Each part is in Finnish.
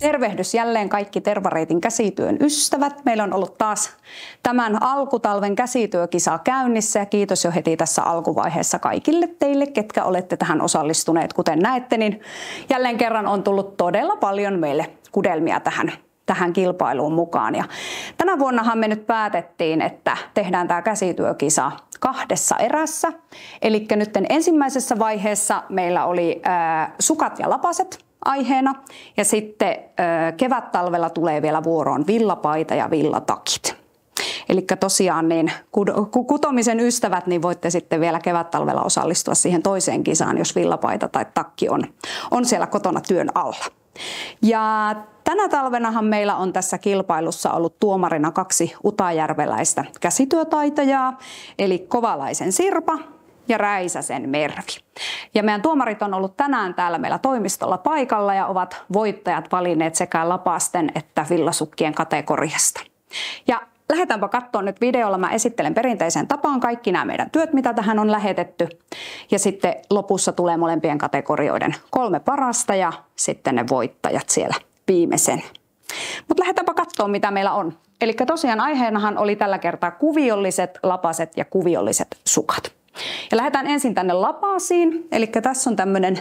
Tervehdys jälleen kaikki Tervareitin käsityön ystävät. Meillä on ollut taas tämän alkutalven käsityökisa käynnissä ja kiitos jo heti tässä alkuvaiheessa kaikille teille, ketkä olette tähän osallistuneet. Kuten näette, niin jälleen kerran on tullut todella paljon meille kudelmia tähän kilpailuun mukaan. Ja tänä vuonnahan me nyt päätettiin, että tehdään tämä käsityökisa 2 erässä. Eli nyt ensimmäisessä vaiheessa meillä oli sukat ja lapaset aiheena ja sitten kevättalvella tulee vielä vuoroon villapaita ja villatakit. Eli tosiaan niin kutomisen ystävät, niin voitte sitten vielä kevättalvella osallistua siihen toiseen kisaan, jos villapaita tai takki on siellä kotona työn alla. Ja tänä talvenahan meillä on tässä kilpailussa ollut tuomarina 2 utajärveläistä käsityötaitajaa, eli Kovalaisen Sirpa ja Räisäsen Mervi. Ja meidän tuomarit on ollut tänään täällä meillä toimistolla paikalla ja ovat voittajat valinneet sekä lapasten että villasukkien kategoriasta. Ja lähdetäänpä katsomaan nyt videolla. Mä esittelen perinteiseen tapaan kaikki nämä meidän työt, mitä tähän on lähetetty. Ja sitten lopussa tulee molempien kategorioiden 3 parasta ja sitten ne voittajat siellä viimeisen. Mutta lähdetäänpä katsomaan, mitä meillä on. Eli tosiaan aiheenahan oli tällä kertaa kuviolliset lapaset ja kuviolliset sukat. Ja lähdetään ensin tänne lapasiin. Eli tässä on tämmöinen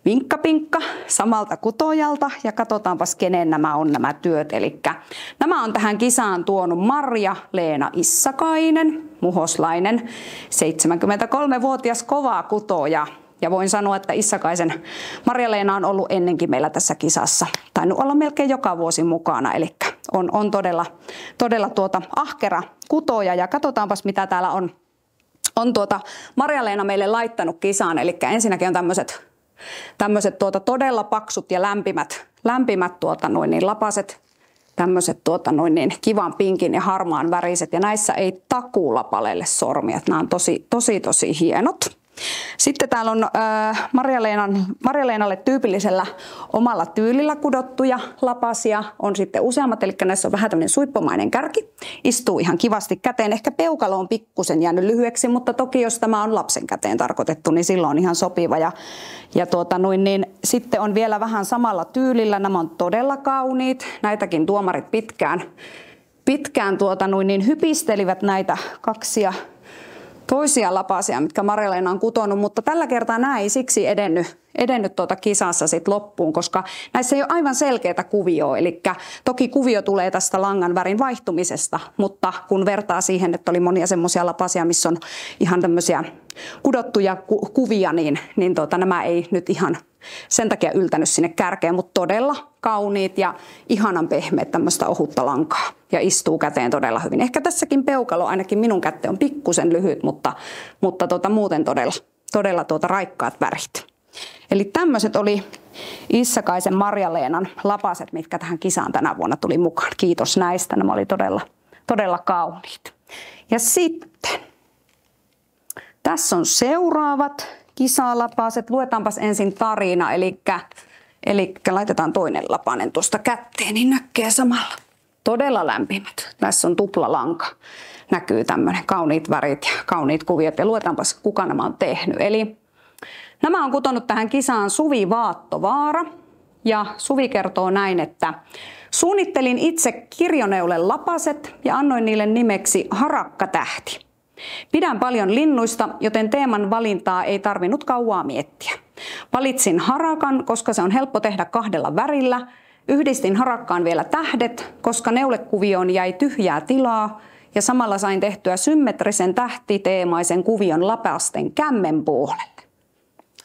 vinkkapinkka samalta kutojalta ja katsotaanpas kenen nämä on nämä työt. Eli nämä on tähän kisaan tuonut Marja-Leena Issakainen, muhoslainen, 73-vuotias kova kutoja. Ja voin sanoa, että Issakaisen Marja-Leena on ollut ennenkin meillä tässä kisassa. Tainnut olla melkein joka vuosi mukana, eli on todella ahkera kutoja. Ja katsotaanpas mitä täällä on Marja-Leena meille laittanut kisaan. Eli ensinnäkin on tämmöiset todella paksut ja lämpimät lapaset. Tämmöiset kivan pinkin ja harmaan väriset. Ja näissä ei takuulapalelle sormia. Nämä on tosi hienot. Sitten täällä on Marja-Leenalle tyypillisellä omalla tyylillä kudottuja lapasia. On sitten useammat, eli näissä on vähän tämmöinen suippomainen kärki. Istuu ihan kivasti käteen. Ehkä peukalo on pikkusen jäänyt lyhyeksi, mutta toki jos tämä on lapsen käteen tarkoitettu, niin silloin on ihan sopiva. Ja sitten on vielä vähän samalla tyylillä. Nämä on todella kauniit. Näitäkin tuomarit pitkään hypistelivät näitä 2 toisia lapasia, mitkä Marja-Leena on kutonut, mutta tällä kertaa nämä ei siksi edennyt kisassa sit loppuun, koska näissä ei ole aivan selkeää kuvioa. Eli toki kuvio tulee tästä langan värin vaihtumisesta, mutta kun vertaa siihen, että oli monia semmoisia lapasia, missä on ihan tämmöisiä kudottuja kuvia, niin nämä ei nyt ihan sen takia yltänyt sinne kärkeen, mutta todella kauniit ja ihanan pehmeät tämmöistä ohutta lankaa ja istuu käteen todella hyvin. Ehkä tässäkin peukalo ainakin minun käteen on pikkusen lyhyt, mutta muuten todella raikkaat värit. Eli tämmöiset oli Issakaisen Marja-Leenan lapaset, mitkä tähän kisaan tänä vuonna tuli mukaan. Kiitos näistä, nämä oli todella kauniit. Ja sitten tässä on seuraavat kisalapaset. Luetaanpas ensin tarina, eli laitetaan toinen lapanen tuosta kätteen, niin näkee samalla. Todella lämpimät. Tässä on tuplalanka. Näkyy tämmöinen kauniit värit ja kauniit kuviot. Ja luetaanpas, kuka nämä on tehnyt. Eli nämä on kutonut tähän kisaan Suvi Vaattovaara. Ja Suvi kertoo näin, että suunnittelin itse kirjoneulen lapaset ja annoin niille nimeksi Harakkatähti. Pidän paljon linnuista, joten teeman valintaa ei tarvinnut kauaa miettiä. Valitsin harakan, koska se on helppo tehdä 2 värillä. Yhdistin harakkaan vielä tähdet, koska neulekuvioon jäi tyhjää tilaa. Ja samalla sain tehtyä symmetrisen tähtiteemaisen kuvion lapasten kämmen puolelle.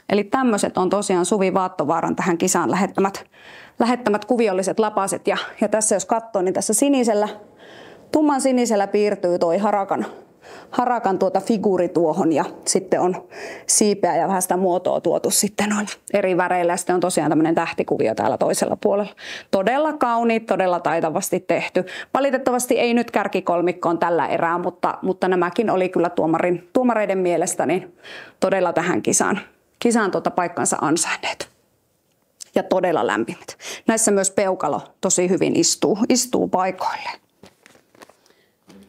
Eli tämmöiset on tosiaan Suvi Vaattovaaran tähän kisaan lähettämät kuviolliset lapaset. Ja tässä jos katsoo, niin tässä tumman sinisellä piirtyy toi harakan figuuri tuohon ja sitten on siipeä ja vähän sitä muotoa tuotu sitten noilla eri väreillä ja sitten on tosiaan tämmöinen tähtikuvio täällä toisella puolella. Todella kauniit, todella taitavasti tehty. Valitettavasti ei nyt kärkikolmikkoon tällä erää, mutta nämäkin oli kyllä tuomareiden mielestä niin todella tähän kisaan paikkansa ansainneet. Ja todella lämpimät. Näissä myös peukalo tosi hyvin istuu paikoilleen.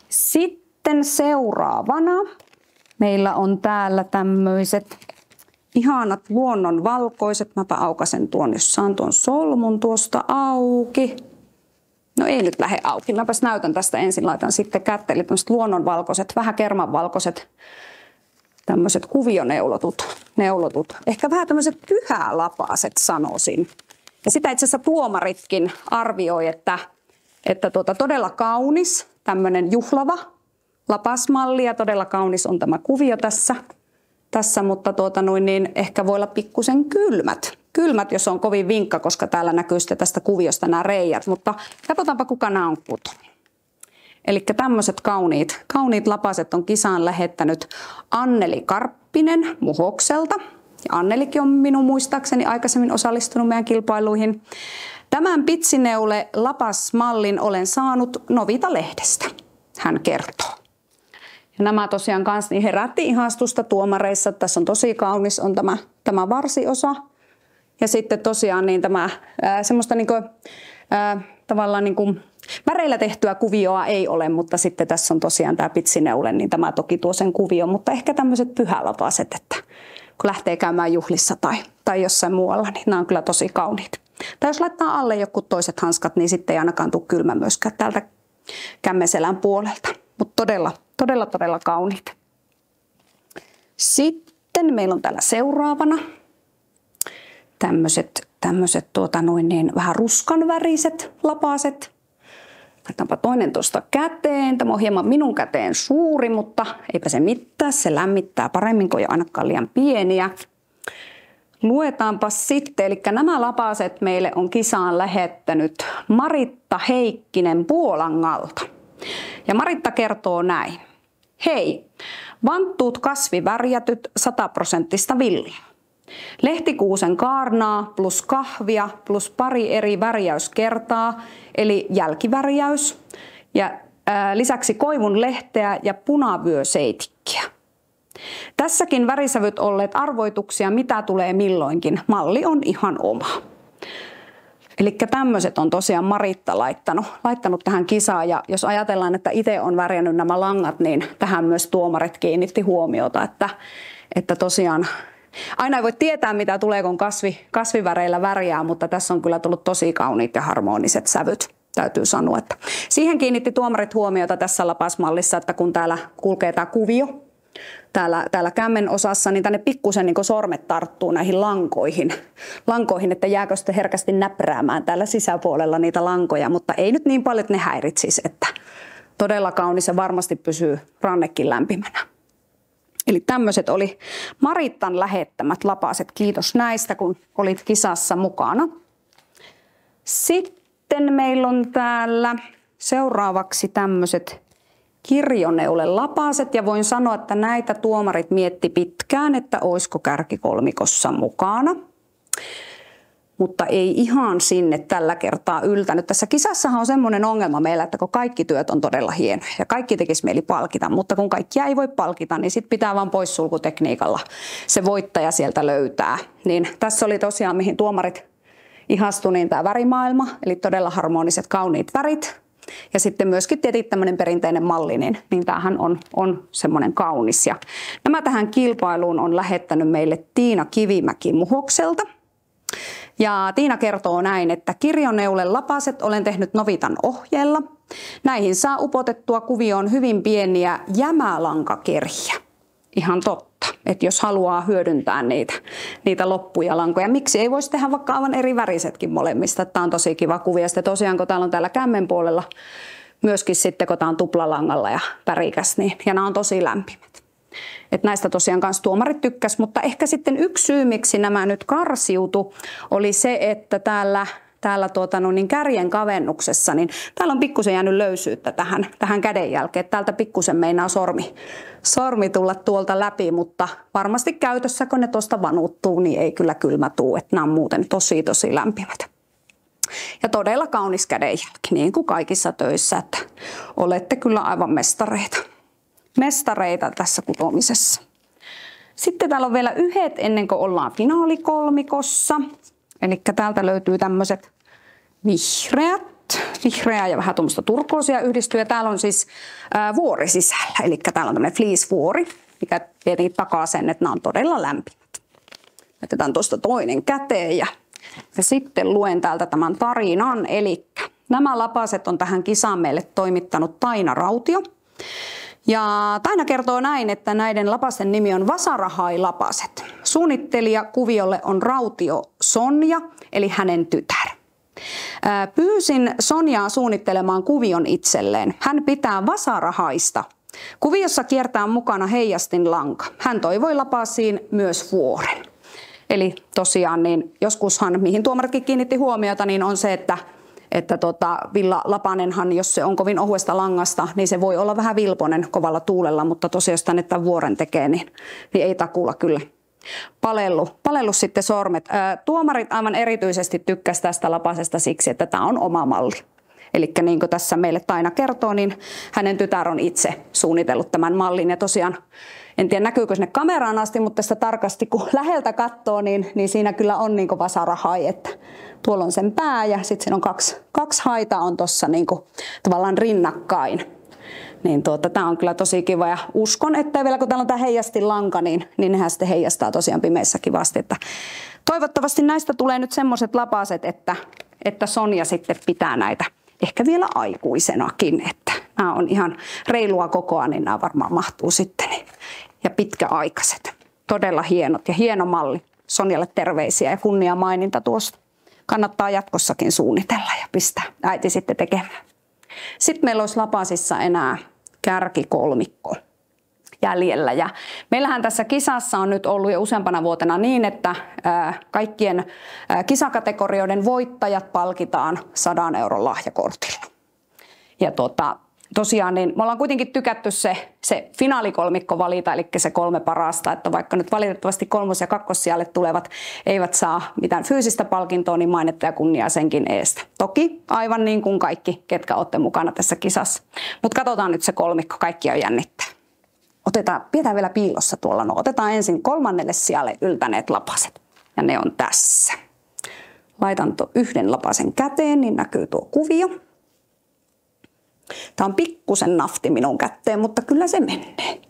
Sitten seuraavana meillä on täällä tämmöiset ihanat luonnon valkoiset. Mäpä aukasen tuon, jos saan tuon solmun tuosta auki. No ei nyt lähde auki. Mäpäs näytän tästä ensin, laitan sitten kättä. Eli tämmöiset luonnonvalkoiset, vähän kermanvalkoiset, tämmöiset kuvioneulotut. Ehkä vähän tämmöiset pyhälapaaset sanoisin. Ja sitä itse asiassa tuomaritkin arvioi, että todella kaunis, tämmöinen juhlava lapasmalli ja todella kaunis on tämä kuvio tässä mutta niin ehkä voi olla pikkusen kylmät, jos on kovin vinkka, koska täällä näkyy sitten tästä kuviosta nämä reijät, mutta katsotaanpa kuka nämä on kutonut. Eli tämmöiset kauniit lapaset on kisaan lähettänyt Anneli Karppinen Muhokselta. Ja Annelikin on minun muistaakseni aikaisemmin osallistunut meidän kilpailuihin. Tämän pitsineule lapasmallin olen saanut Novita-lehdestä, hän kertoo. Ja nämä tosiaan kanssa niin herätti ihastusta tuomareissa. Tässä on tosi kaunis on tämä varsiosa. Ja sitten tosiaan niin tämä semmoista tavallaan väreillä tehtyä kuvioa ei ole, mutta sitten tässä on tosiaan tämä pitsineule, niin tämä toki tuo sen kuvion. Mutta ehkä tämmöiset pyhälapaset, että kun lähtee käymään juhlissa tai jossain muualla, niin nämä on kyllä tosi kauniit. Tai jos laittaa alle joku toiset hanskat, niin sitten ei ainakaan tule kylmä myöskään täältä kämmenselän puolelta. Mutta todella kauniit. Sitten meillä on täällä seuraavana tämmöiset vähän ruskanväriset lapaset. Laitetaanpa toinen tuosta käteen. Tämä on hieman minun käteen suuri, mutta eipä se mitään. Se lämmittää paremmin, kun ei ainakaan liian pieniä. Luetaanpa sitten. Eli nämä lapaset meille on kisaan lähettänyt Maritta Heikkinen Puolangalta. Ja Maritta kertoo näin. Hei, vanttuut kasvivärjätyt 100% villiä. Lehtikuusen kaarnaa plus kahvia plus pari eri värjäyskertaa, eli jälkivärjäys. Ja lisäksi koivun lehteä ja punavyöseitikkiä. Tässäkin värisävyt olleet arvoituksia, mitä tulee milloinkin. Malli on ihan oma. Eli tämmöiset on tosiaan Maritta laittanut tähän kisaan. Ja jos ajatellaan, että itse on värjännyt nämä langat, niin tähän myös tuomarit kiinnitti huomiota, että tosiaan aina ei voi tietää, mitä tulee, kun kasviväreillä värjää, mutta tässä on kyllä tullut tosi kauniit ja harmoniset sävyt, täytyy sanoa. Että siihen kiinnitti tuomarit huomiota tässä lapasmallissa, että kun täällä kulkee tämä kuvio, täällä kämmen osassa, niin tänne pikkusen niin sormet tarttuu näihin lankoihin, että jääkö sitten herkästi näpräämään täällä sisäpuolella niitä lankoja, mutta ei nyt niin paljon, että ne häiritsisi, että todella kaunis ja varmasti pysyy rannekin lämpimänä. Eli tämmöiset oli Marittan lähettämät lapaset. Kiitos näistä, kun olit kisassa mukana. Sitten meillä on täällä seuraavaksi tämmöiset kirjoneulelapaset. Ja voin sanoa, että näitä tuomarit mietti pitkään, että olisiko kärkikolmikossa mukana. Mutta ei ihan sinne tällä kertaa yltänyt. Tässä kisassahan on semmoinen ongelma meillä, että kun kaikki työt on todella hienoja ja kaikki tekisi mieli palkita, mutta kun kaikkia ei voi palkita, niin sitten pitää vaan poissulkutekniikalla se voittaja sieltä löytää. Niin tässä oli tosiaan, mihin tuomarit ihastui, niin tämä värimaailma, eli todella harmoniset, kauniit värit. Ja sitten myöskin tietenkin tämmöinen perinteinen malli, niin tämähän on semmoinen kaunis. Ja nämä tähän kilpailuun on lähettänyt meille Tiina Kivimäki Muhokselta. Ja Tiina kertoo näin, että kirjoneulen lapaset olen tehnyt Novitan ohjeella. Näihin saa upotettua kuvioon hyvin pieniä jämälankakerhiä. Ihan totta, että jos haluaa hyödyntää niitä loppuja lankoja. Miksi ei voisi tehdä vaikka aivan eri värisetkin molemmista. Tämä on tosi kiva kuvia. Sitten tosiaan, kun täällä on täällä kämmen puolella myöskin sitten, kun tämä on tuplalangalla ja värikäs, niin, ja nämä on tosi lämpimät. Että näistä tosiaan kanssa tuomarit tykkäs, mutta ehkä sitten yksi syy, miksi nämä nyt karsiutu, oli se, että täällä kärjen kavennuksessa, niin täällä on pikkusen jäänyt löysyyttä tähän kädenjälkeen. Täältä pikkusen meinaa sormi tulla tuolta läpi, mutta varmasti käytössä, kun ne tuosta vanuttuu, niin ei kyllä kylmä tuu. Että nämä on muuten tosi lämpimät. Ja todella kaunis kädenjälki, niin kuin kaikissa töissä, että olette kyllä aivan mestareita tässä kutomisessa. Sitten täällä on vielä yhdet ennen kuin ollaan finaalikolmikossa. Eli täältä löytyy tämmöiset vihreää ja vähän tuommoista turkoosia yhdistyy. Ja täällä on siis vuori sisällä, eli täällä on tämmöinen fleece-vuori, mikä tietenkin takaa sen, että nämä on todella lämpimät. Otetaan tuosta toinen käteen ja sitten luen täältä tämän tarinan. Eli nämä lapaset on tähän kisaan meille toimittanut Taina Rautio. Ja Taina kertoo näin, että näiden lapasten nimi on Vasarahai-lapaset. Suunnittelija kuviolle on Rautio Sonja, eli hänen tytär. Pyysin Sonjaa suunnittelemaan kuvion itselleen. Hän pitää vasarahaista. Kuviossa kiertää mukana heijastinlanka. Hän toivoi lapasiin myös vuoren. Eli tosiaan niin joskushan, mihin tuomaritkin kiinnitti huomiota, niin on se, että villa lapanenhan, jos se on kovin ohuesta langasta, niin se voi olla vähän vilponen kovalla tuulella, mutta tosiaan jos tänne tämän vuoren tekee, niin ei takulla kyllä palellu sitten sormet. Tuomarit aivan erityisesti tykkäsivät tästä lapasesta siksi, että tämä on oma malli. Eli niin kuin tässä meille Taina kertoo, niin hänen tytär on itse suunnitellut tämän mallin. Ja tosiaan, en tiedä näkyykö sinne kameraan asti, mutta tästä tarkasti kun läheltä katsoo, niin siinä kyllä on niin kuin vasarahai, että tuolla on sen pää ja sitten siinä on kaksi haita on tuossa niin kuin tavallaan rinnakkain. Niin tämä on kyllä tosi kiva ja uskon, että vielä kun täällä on tämä heijastinlanka, niin nehän sitten heijastaa tosiaan pimeässä kivasti. Että toivottavasti näistä tulee nyt semmoiset lapaset, että Sonja sitten pitää näitä ehkä vielä aikuisenakin, että nämä on ihan reilua kokoa, niin nämä varmaan mahtuu sitten. Ja pitkäaikaiset, todella hienot ja hieno malli. Sonjalle terveisiä ja kunnia maininta tuosta. Kannattaa jatkossakin suunnitella ja pistää äiti sitten tekemään. Sitten meillä olisi lapasissa enää kärkikolmikko jäljellä. Ja meillähän tässä kisassa on nyt ollut jo useampana vuotena niin, että kaikkien kisakategorioiden voittajat palkitaan 100 € lahjakortilla. Ja tosiaan niin me ollaan kuitenkin tykätty se finaalikolmikko valita, eli se 3 parasta, että vaikka nyt valitettavasti 3. ja 2. sijalle tulevat eivät saa mitään fyysistä palkintoa, niin mainetta ja kunniaa senkin eestä. Toki aivan niin kuin kaikki, ketkä olette mukana tässä kisassa. Mutta katsotaan nyt se kolmikko, kaikkia jännittää. Pidetään vielä piilossa tuolla. No, otetaan ensin 3. sijalle yltäneet lapaset, ja ne on tässä. Laitan yhden lapasen käteen, niin näkyy tuo kuvio. Tämä on pikkusen nafti minun kätteen, mutta kyllä se menee.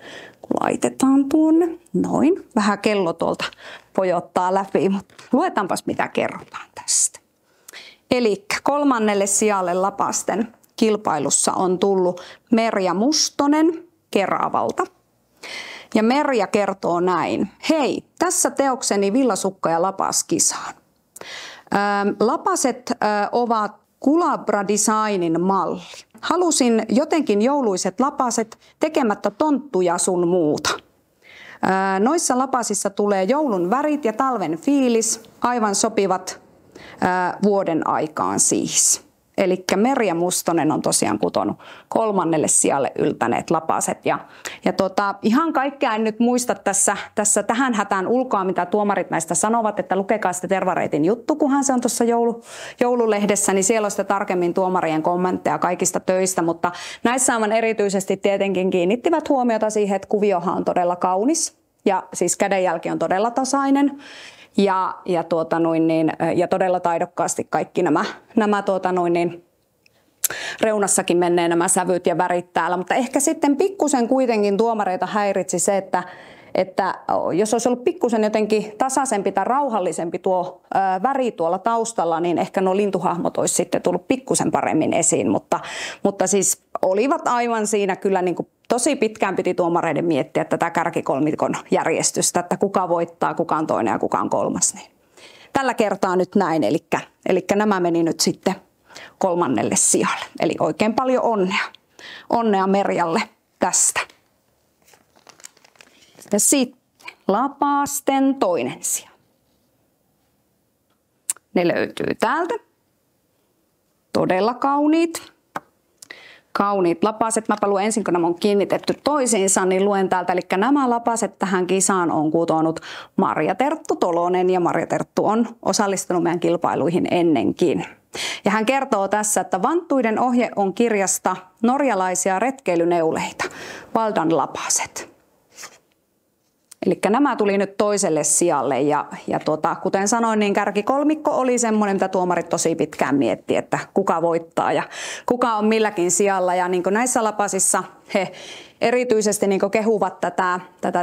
Kun laitetaan tuonne, noin. Vähän kello tuolta pojottaa läpi, mutta luetaanpas mitä kerrotaan tästä. Eli 3. sijalle lapasten kilpailussa on tullut Merja Mustonen Keravalta. Ja Merja kertoo näin. Hei, tässä teokseni villasukka ja lapas kisaan. Lapaset ovat Kulabra Designin malli. Halusin jotenkin jouluiset lapaset tekemättä tonttuja sun muuta. Noissa lapasissa tulee joulun värit ja talven fiilis, aivan sopivat vuoden aikaan siis. Eli Merja Mustonen on tosiaan kutonut 3. sijalle yltäneet lapaset. Ja ihan kaikkea en nyt muista tässä tähän hätään ulkoa, mitä tuomarit näistä sanovat, että lukekaa sitten Tervareitin juttu, kunhan se on tuossa joululehdessä, niin siellä on sitten tarkemmin tuomarien kommentteja kaikista töistä, mutta näissä aivan erityisesti tietenkin kiinnittivät huomiota siihen, että kuviohan on todella kaunis ja siis kädenjälki on todella tasainen. Ja todella taidokkaasti kaikki nämä reunassakin menee nämä sävyt ja värit täällä. Mutta ehkä sitten pikkusen kuitenkin tuomareita häiritsi se, että jos olisi ollut pikkusen jotenkin tasaisempi tai rauhallisempi tuo väri tuolla taustalla, niin ehkä nuo lintuhahmot olisi sitten tullut pikkusen paremmin esiin. Mutta siis olivat aivan siinä kyllä niin kuin tosi pitkään piti tuomareiden miettiä tätä kärkikolmikon järjestystä, että kuka voittaa, kuka on toinen ja kuka on 3. Niin tällä kertaa nyt näin, eli nämä meni nyt sitten 3. sijalle. Eli oikein paljon onnea Merjalle tästä. Ja sitten lapasten 2. sija. Ne löytyy täältä. Todella kauniit. Kauniit lapaset. Mäpä luen ensin, kun nämä on kiinnitetty toisiinsa, niin luen täältä. Eli nämä lapaset tähän kisaan on kutonut Marja Terttu Tolonen, ja Marja Terttu on osallistunut meidän kilpailuihin ennenkin. Ja hän kertoo tässä, että vanttuiden ohje on kirjasta norjalaisia retkeilyneuleita, Valdan lapaset. Eli nämä tuli nyt 2. sijalle ja kuten sanoin, niin kärkikolmikko oli semmoinen, mitä tuomarit tosi pitkään mietti, että kuka voittaa ja kuka on milläkin sijalla. Ja niin kuin näissä lapasissa he erityisesti niin kehuvat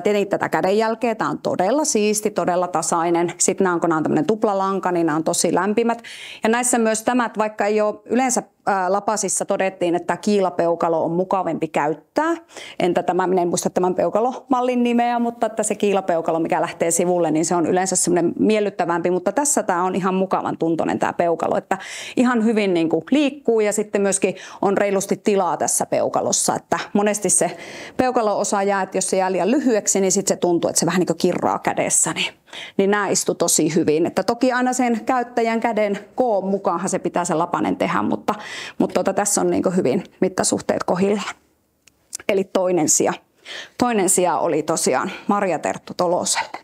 tietenkin tätä kädenjälkeä. Tämä on todella siisti, todella tasainen. Sitten kun nämä on tämmöinen tuplalanka, niin nämä on tosi lämpimät. Ja näissä myös tämä, että vaikka ei ole yleensä lapasissa todettiin, että kiilapeukalo on mukavampi käyttää. Entä tämä, minä en muista tämän peukalomallin nimeä, mutta että se kiilapeukalo, mikä lähtee sivulle, niin se on yleensä semmoinen miellyttävämpi. Mutta tässä tämä on ihan mukavan tuntoinen tämä peukalo, että ihan hyvin niin kuin liikkuu ja sitten myöskin on reilusti tilaa tässä peukalossa. Että monesti se peukalo-osa jää, että jos se jää liian lyhyeksi, niin sitten se tuntuu, että se vähän niin kuin kirraa kädessä. Niin nämä istu tosi hyvin. Että toki aina sen käyttäjän käden koon mukaanhan se pitää se lapanen tehdä, mutta tässä on niin kuin hyvin mittasuhteet kohdillaan. Eli toinen sija oli tosiaan Marja Terttu Toloselle.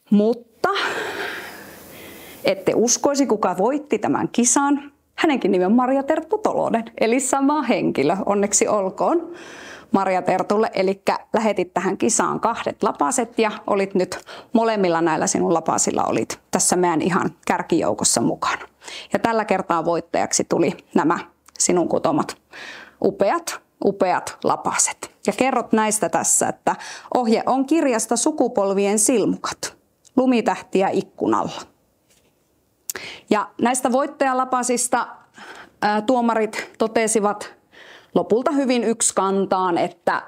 Mutta ette uskoisi, kuka voitti tämän kisan. Hänenkin nimi on Marja Terttu Tolonen, eli sama henkilö. Onneksi olkoon Marja Tertulle. Eli lähetit tähän kisaan 2 lapaset ja olit nyt molemmilla näillä sinun lapasilla olit tässä meidän ihan kärkijoukossa mukana. Ja tällä kertaa voittajaksi tuli nämä sinun kutomat upeat lapaset. Ja kerrot näistä tässä, että ohje on kirjasta Sukupolvien silmukat, lumitähtiä ikkunalla. Ja näistä voittajalapasista tuomarit totesivat lopulta hyvin yksikantaan, että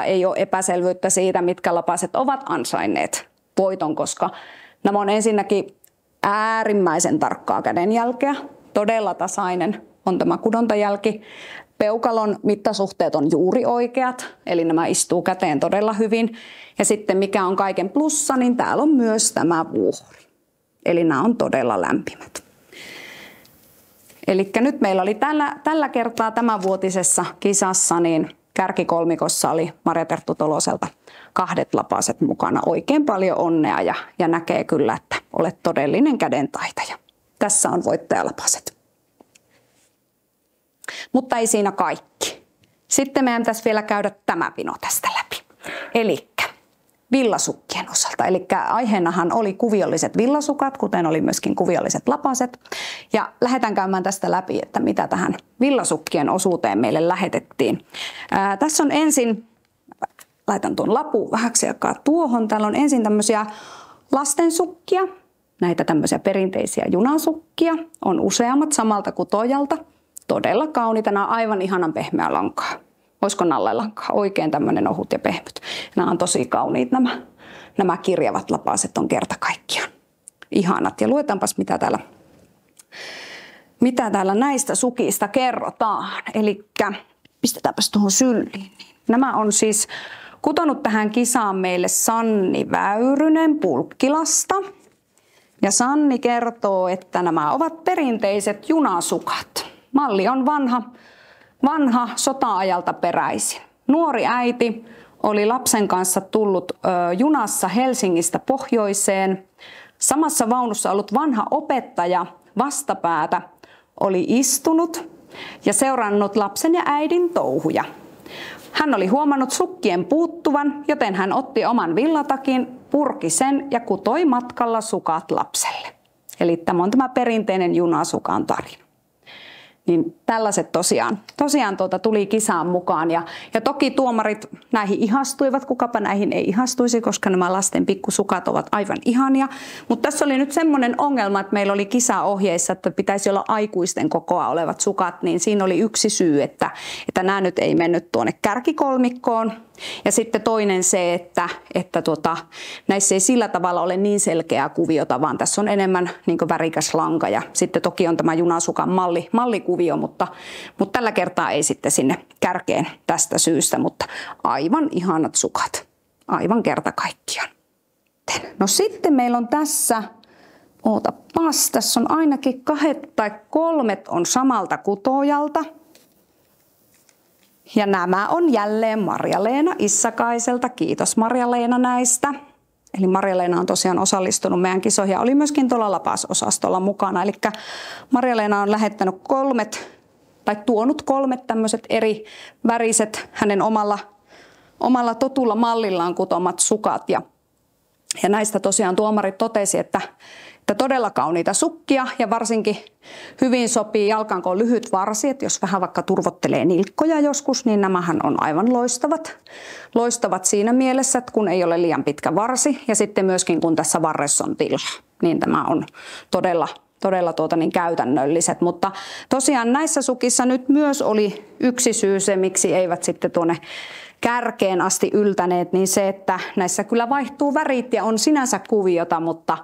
ei ole epäselvyyttä siitä, mitkä lapaset ovat ansainneet voiton, koska nämä on ensinnäkin äärimmäisen tarkkaa kädenjälkeä, todella tasainen on tämä kudontajälki. Peukalon mittasuhteet on juuri oikeat, eli nämä istuu käteen todella hyvin. Ja sitten mikä on kaiken plussa, niin täällä on myös tämä vuori. Eli nämä on todella lämpimät. Eli nyt meillä oli tällä kertaa tämänvuotisessa kisassa, niin kärkikolmikossa oli Marja Terttu Toloselta 2 lapaset mukana. Oikein paljon onnea ja näkee kyllä, että olet todellinen kädentaitaja. Tässä on voittajalapaset. Mutta ei siinä kaikki. Sitten meidän pitäisi vielä käydä tämä pino tästä läpi. Elikkä villasukkien osalta. Eli aiheenahan oli kuviolliset villasukat, kuten oli myöskin kuviolliset lapaset. Ja lähdetään käymään tästä läpi, että mitä tähän villasukkien osuuteen meille lähetettiin. Tässä on ensin, laitan tuon lapun vähäksi aikaa tuohon. Täällä on ensin tämmöisiä lastensukkia, näitä tämmöisiä perinteisiä junasukkia. On useammat samalta kutojalta. Todella kauniita, nämä on aivan ihanan pehmeä lankaa. Olisiko nallelankaa? Oikein tämmöinen ohut ja pehmyt. Nämä on tosi kauniit nämä kirjavat lapaset on kerta kaikkiaan. Ihanat. Ja luetaanpas mitä täällä näistä sukista kerrotaan. Eli pistetäänpäs tuohon sylliin. Nämä on siis kutonut tähän kisaan meille Sanni Väyrynen Pulkkilasta. Ja Sanni kertoo, että nämä ovat perinteiset junasukat. Malli on vanha sota-ajalta peräisin. Nuori äiti oli lapsen kanssa tullut junassa Helsingistä pohjoiseen. Samassa vaunussa ollut vanha opettaja vastapäätä oli istunut ja seurannut lapsen ja äidin touhuja. Hän oli huomannut sukkien puuttuvan, joten hän otti oman villatakin, purki sen ja kutoi matkalla sukat lapselle. Eli tämä on tämä perinteinen junasukan tarina. Niin tällaiset tosiaan tuli kisaan mukaan. Ja toki tuomarit näihin ihastuivat, kukapa näihin ei ihastuisi, koska nämä lasten pikkusukat ovat aivan ihania. Mutta tässä oli nyt semmoinen ongelma, että meillä oli kisaohjeissa, että pitäisi olla aikuisten kokoa olevat sukat, niin siinä oli yksi syy, että nämä nyt ei mennyt tuonne kärkikolmikkoon. Ja sitten toinen se, että näissä ei sillä tavalla ole niin selkeää kuviota, vaan tässä on enemmän niin kuin värikäs lanka. Ja sitten toki on tämä junasukan mallikuvio, mutta tällä kertaa ei sitten sinne kärkeen tästä syystä, mutta aivan ihanat sukat, aivan kerta kaikkiaan. No sitten meillä on tässä, tässä on ainakin 2 tai 3 on samalta kutojalta. Ja nämä on jälleen Marja-Leena Issakaiselta. Kiitos Marja-Leena näistä. Eli Marja-Leena on tosiaan osallistunut meidän kisoihin ja oli myöskin tuolla lapasosastolla mukana. Eli Marja-Leena on lähettänyt tuonut 3 tämmöiset eri väriset hänen omalla totulla mallillaan kutomat sukat. Ja näistä tosiaan tuomarit totesi, että Että todella kauniita sukkia ja varsinkin hyvin sopii jalkaan, kun on lyhyt varsi, että jos vähän vaikka turvottelee nilkkoja joskus, niin nämähän on aivan loistavat. Loistavat siinä mielessä, että kun ei ole liian pitkä varsi ja sitten myöskin kun tässä varressa on tilaa, niin tämä on todella käytännölliset, mutta tosiaan näissä sukissa nyt myös oli yksi syy se, miksi eivät sitten tuonne kärkeen asti yltäneet, niin se, että näissä kyllä vaihtuu värit ja on sinänsä kuviota, mutta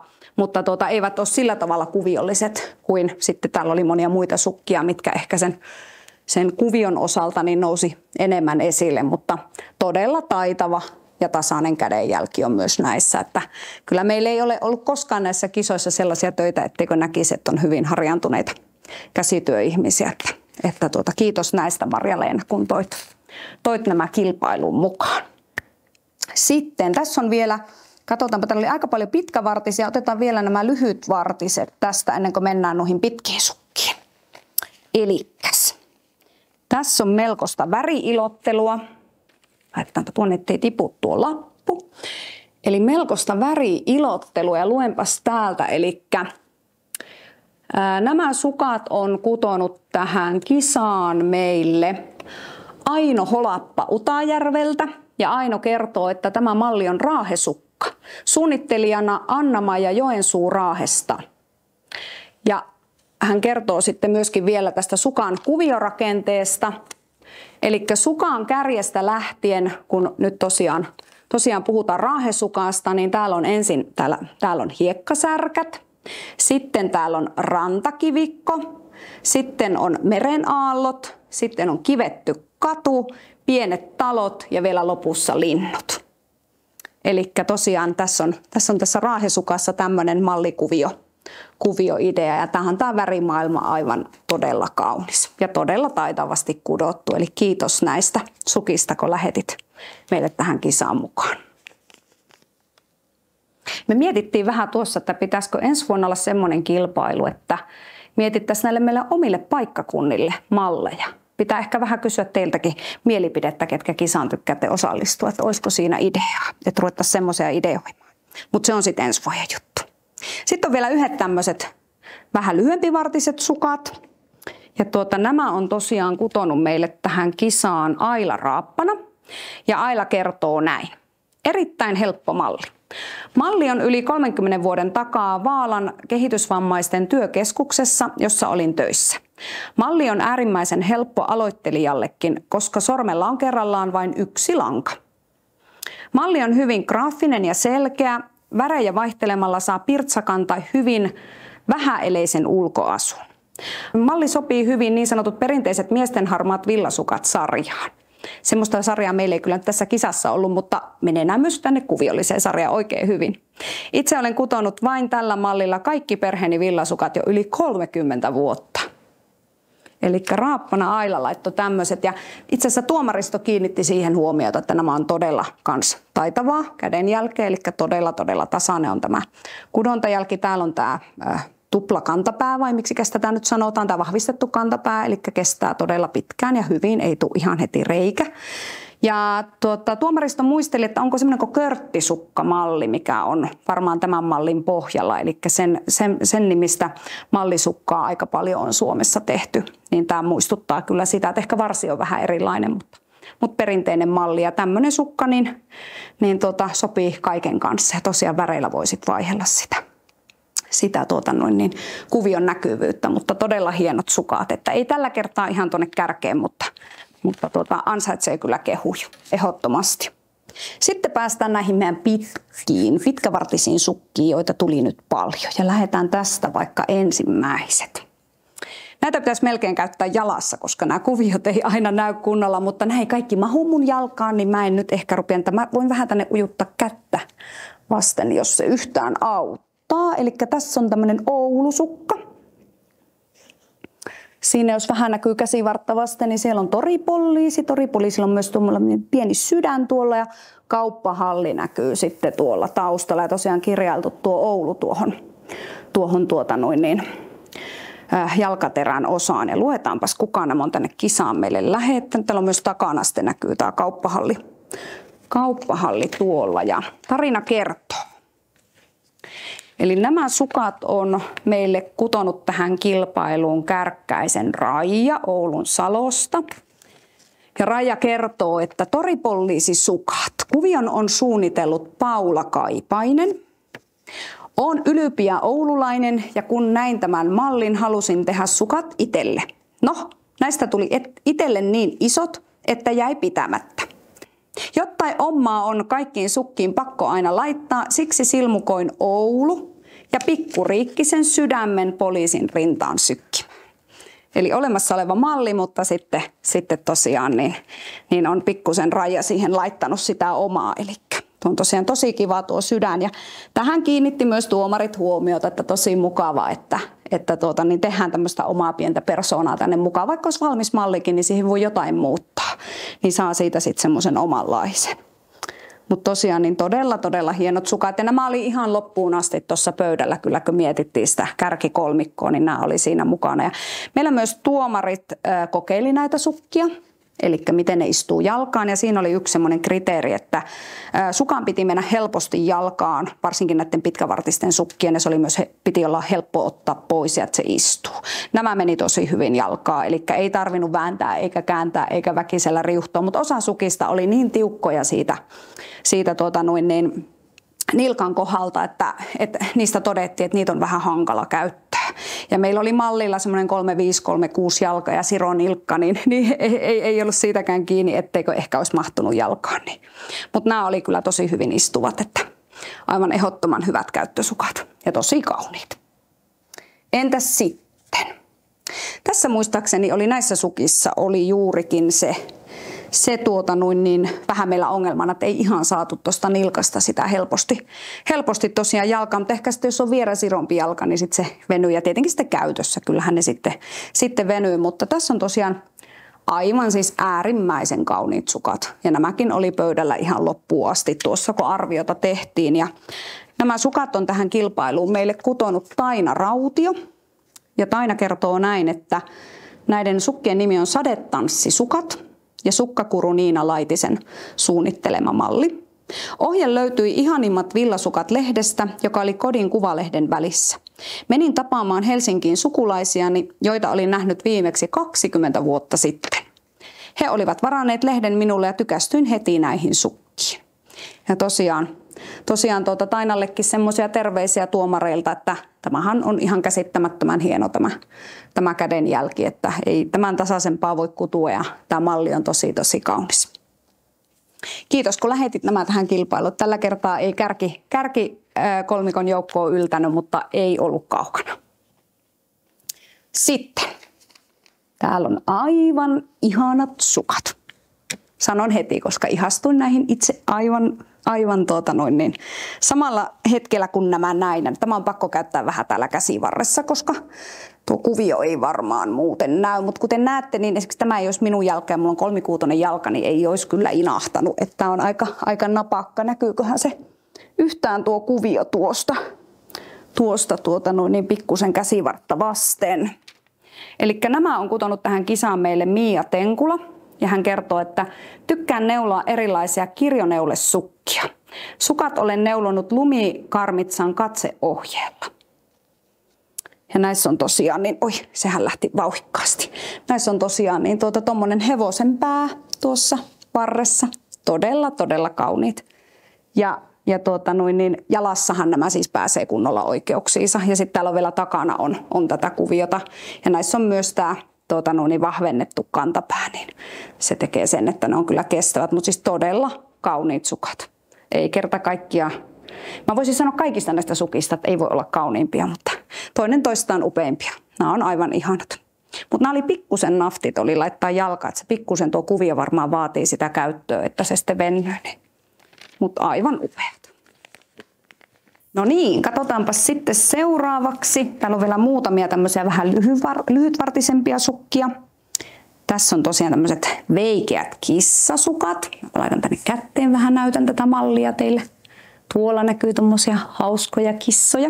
eivät ole sillä tavalla kuviolliset kuin sitten täällä oli monia muita sukkia, mitkä ehkä sen kuvion osalta niin nousi enemmän esille, mutta todella taitava ja tasainen kädenjälki on myös näissä, että kyllä meillä ei ole ollut koskaan näissä kisoissa sellaisia töitä, etteikö näkisi, että on hyvin harjaantuneita käsityöihmisiä, että kiitos näistä Marja-Leena, kun toit nämä kilpailuun mukaan. Sitten tässä on vielä, katsotaanpa, täällä oli aika paljon pitkävartisia, otetaan vielä nämä lyhytvartiset tästä ennen kuin mennään noihin pitkiin sukkiin. Elikkäs, tässä on melkoista väriilottelua. Laitetaanpa tuonne, ettei tipu tuo lappu. Eli melkoista väriilottelua ja luenpas täältä. Elikkä nämä sukat on kutonut tähän kisaan meille Aino Holappa Utajärveltä. Ja Aino kertoo, että tämä malli on raahesukka. Suunnittelijana Anna-Maija Joensuu Raahesta. Ja hän kertoo sitten myöskin vielä tästä sukan kuviorakenteesta. Eli sukan kärjestä lähtien, kun nyt tosiaan puhutaan raahesukasta, niin täällä on ensin täällä on hiekkasärkät, sitten täällä on rantakivikko, sitten on merenaallot, sitten on kivetty katu, pienet talot ja vielä lopussa linnut. Eli tosiaan tässä on raahesukassa tämmöinen mallikuvioidea ja tähän on tämä värimaailma aivan todella kaunis ja todella taitavasti kudottu. Eli kiitos näistä sukista, kun lähetit meille tähän kisaan mukaan. Me mietittiin vähän tuossa, että pitäisikö ensi vuonna olla semmoinen kilpailu, että mietittäisiin näille meille omille paikkakunnille malleja. Pitää ehkä vähän kysyä teiltäkin mielipidettä, ketkä kisaan tykkäätte osallistua, että olisiko siinä ideaa, että ruvettaisiin semmoisia ideoimaan. Mutta se on sitten ensi vuoden juttu. Sitten on vielä yhdet tämmöiset vähän lyhyempivartiset sukat. Ja nämä on tosiaan kutonut meille tähän kisaan Aila Raappana. Ja Aila kertoo näin. Erittäin helppo malli. Malli on yli 30 vuoden takaa Vaalan kehitysvammaisten työkeskuksessa, jossa olin töissä. Malli on äärimmäisen helppo aloittelijallekin, koska sormella on kerrallaan vain yksi lanka. Malli on hyvin graafinen ja selkeä. Värejä vaihtelemalla saa pirtsakan tai hyvin vähäeleisen ulkoasun. Malli sopii hyvin niin sanotut perinteiset miesten harmaat villasukat sarjaan. Semmoista sarjaa meillä ei kyllä tässä kisassa ollut, mutta menee myös tänne kuviolliseen sarjaan oikein hyvin. Itse olen kutonut vain tällä mallilla kaikki perheeni villasukat jo yli 30 vuotta. Eli Raappana Aila laittoi tämmöiset ja itse asiassa tuomaristo kiinnitti siihen huomiota, että nämä on todella kans taitavaa kädenjälkeä, eli todella tasainen on tämä kudontajälki. Täällä on tämä tupla kantapää, vai miksi tätä nyt sanotaan, tämä vahvistettu kantapää, eli kestää todella pitkään ja hyvin, ei tule ihan heti reikä. Ja tuomaristo muisteli, että onko semmoinen kuin körttisukkamalli, mikä on varmaan tämän mallin pohjalla, eli sen nimistä mallisukkaa aika paljon on Suomessa tehty, niin tämä muistuttaa kyllä sitä, että ehkä varsi on vähän erilainen, mutta perinteinen malli ja tämmöinen sukka niin sopii kaiken kanssa ja tosiaan väreillä voisit vaihella sitä kuvion näkyvyyttä, mutta todella hienot sukat, että ei tällä kertaa ihan tuonne kärkeen, mutta ansaitsee kyllä kehuja ehdottomasti. Sitten päästään näihin meidän pitkävartisiin sukkiin, joita tuli nyt paljon. Ja lähdetään tästä vaikka ensimmäiset. Näitä pitäisi melkein käyttää jalassa, koska nämä kuviot ei aina näy kunnolla, mutta nämä ei kaikki mahu mun jalkaan, niin mä en nyt ehkä rupea, mä voin vähän tänne ujuttaa kättä vasten, jos se yhtään auttaa. Eli tässä on tämmöinen Oulusukka. Siinä jos vähän näkyy käsivartta vasten, niin siellä on toripoliisi. Toripoliisilla on myös tuollainen pieni sydän tuolla ja kauppahalli näkyy sitten tuolla taustalla. Ja tosiaan kirjailtu tuo Oulu tuohon jalkaterän osaan. Ja luetaanpas kuka nämä on tänne kisaan meille lähettänyt. Täällä on myös takana sitten näkyy tämä kauppahalli tuolla ja tarina kertoo. Eli nämä sukat on meille kutonut tähän kilpailuun Kärkkäisen Raija Oulun Salosta. Ja Raija kertoo, että toripoliisisukat. Kuvion on suunnitellut Paula Kaipainen. Olen ylpeä oululainen ja kun näin tämän mallin, halusin tehdä sukat itselle. No, näistä tuli itselle niin isot, että jäi pitämättä. Jottain omaa on kaikkiin sukkiin pakko aina laittaa, siksi silmukoin Oulu ja Pikkuriikkisen Sydämen poliisin rintaan sykki. Eli olemassa oleva malli, mutta sitten tosiaan niin on pikkusen Raija siihen laittanut sitä omaa. Eli tuo on tosiaan tosi kiva tuo sydän. Ja tähän kiinnitti myös tuomarit huomiota, että tosi mukava, että niin tehdään tämmöistä omaa pientä persoonaa tänne mukaan. Vaikka olisi valmis mallikin, niin siihen voi jotain muuttaa. Niin saa siitä sitten semmoisen omanlaisen. Mutta tosiaan niin todella hienot sukat. Ja nämä oli ihan loppuun asti tuossa pöydällä, kyllä kun mietittiin sitä kärkikolmikkoa, niin nämä oli siinä mukana. Ja meillä myös tuomarit kokeili näitä sukkia, eli miten ne istuu jalkaan. Ja siinä oli yksi semmoinen kriteeri, että sukan piti mennä helposti jalkaan, varsinkin näiden pitkävartisten sukkien. Ja se oli myös, piti olla helppo ottaa pois ja että se istuu. Nämä meni tosi hyvin jalkaan, eli ei tarvinnut vääntää eikä kääntää eikä väkisellä riuhtoa. Mutta osa sukista oli niin tiukkoja siitä nilkan kohdalta, että niistä todettiin, että niitä on vähän hankala käyttää. Ja meillä oli mallilla semmoinen 35-36 jalka ja sironilkka, niin ei ollut siitäkään kiinni, etteikö ehkä olisi mahtunut jalkaan. Niin. Mutta nämä oli kyllä tosi hyvin istuvat, että aivan ehdottoman hyvät käyttösukat ja tosi kauniit. Entäs sitten? Tässä muistaakseni oli näissä sukissa oli juurikin se vähän meillä ongelmana, että ei ihan saatu tuosta nilkasta sitä helposti tosiaan jalkaan, mutta ehkä sitten jos on vierasirompi jalka, niin sitten se venyy ja tietenkin sitten käytössä, kyllähän ne sitten venyy, mutta tässä on tosiaan aivan siis äärimmäisen kauniit sukat ja nämäkin oli pöydällä ihan loppuun asti tuossa, kun arviota tehtiin ja nämä sukat on tähän kilpailuun meille kutonut Taina Rautio ja Taina kertoo näin, että näiden sukkien nimi on Sadetanssisukat ja Sukkakuru Niina Laitisen suunnittelema malli. Ohje löytyi Ihanimmat villasukat lehdestä, joka oli kodin kuvalehden välissä. Menin tapaamaan Helsinkiin sukulaisiani, joita olin nähnyt viimeksi 20 vuotta sitten. He olivat varanneet lehden minulle ja tykästyin heti näihin sukkiin. Ja tosiaan Tainallekin semmoisia terveisiä tuomareilta, että tämähän on ihan käsittämättömän hieno tämä kädenjälki, että ei tämän tasaisempaa voi kutua ja tämä malli on tosi kaunis. Kiitos kun lähetit nämä tähän kilpailuun. Tällä kertaa ei kärki kolmikon joukkoon yltänyt, mutta ei ollut kaukana. Sitten täällä on aivan ihanat sukat. Sanon heti, koska ihastuin näihin itse aivan samalla hetkellä kun nämä näin. Tämä on pakko käyttää vähän täällä käsivarressa, koska tuo kuvio ei varmaan muuten näy. Mutta kuten näette, niin esimerkiksi tämä ei olisi minun jalka ja minulla on 3/6 jalka, niin ei olisi kyllä inahtanut. Että tämä on aika napakka. Näkyyköhän se yhtään tuo kuvio tuosta pikkusen käsivartta vasten. Eli nämä on kutonut tähän kisaan meille Mia Tenkula. Ja hän kertoo, että tykkään neuloa erilaisia kirjoneulesukkia. Sukat olen neulonut Lumikarmitsan katseohjeella. Ja näissä on tosiaan, sehän lähti vauhikkaasti. Näissä on tosiaan tommonen hevosen pää tuossa varressa. Todella kauniit. Ja jalassahan nämä siis pääsee kunnolla oikeuksiinsa. Ja sitten täällä on vielä takana on tätä kuviota. Ja näissä on myös tämä vahvennettu kantapää, niin se tekee sen, että ne on kyllä kestävät, mutta siis todella kauniit sukat. Ei kerta kaikkiaan. Mä voisin sanoa kaikista näistä sukista, että ei voi olla kauniimpia, mutta toinen toistaan upeimpia. Nämä on aivan ihanat. Mutta nämä oli pikkusen naftit, oli laittaa jalka, että se pikkusen tuo kuvio varmaan vaatii sitä käyttöä, että se sitten venyy. Mutta aivan upeat. No niin, katsotaanpa sitten seuraavaksi. Täällä on vielä muutamia tämmöisiä vähän lyhytvartisempia sukkia. Tässä on tosiaan tämmöiset veikeät kissasukat. Mä laitan tänne kätteen vähän, näytän tätä mallia teille. Tuolla näkyy tommosia hauskoja kissoja.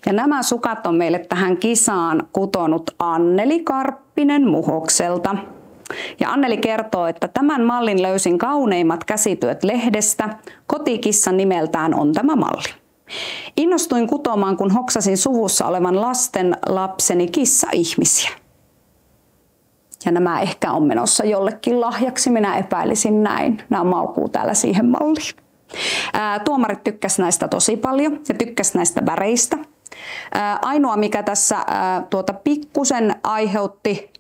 Ja nämä sukat on meille tähän kisaan kutonut Anneli Karppinen Muhokselta. Ja Anneli kertoo, että tämän mallin löysin kauneimmat käsityöt lehdestä. Kotikissan nimeltään on tämä malli. Innostuin kutomaan, kun hoksasin suvussa olevan lasten lapseni kissa-ihmisiä. Ja nämä ehkä on menossa jollekin lahjaksi, minä epäilisin näin. Nämä maukuu täällä siihen malliin. Tuomarit tykkäsivät näistä tosi paljon ja tykkäsivät näistä väreistä. Ainoa mikä tässä pikkusen aiheutti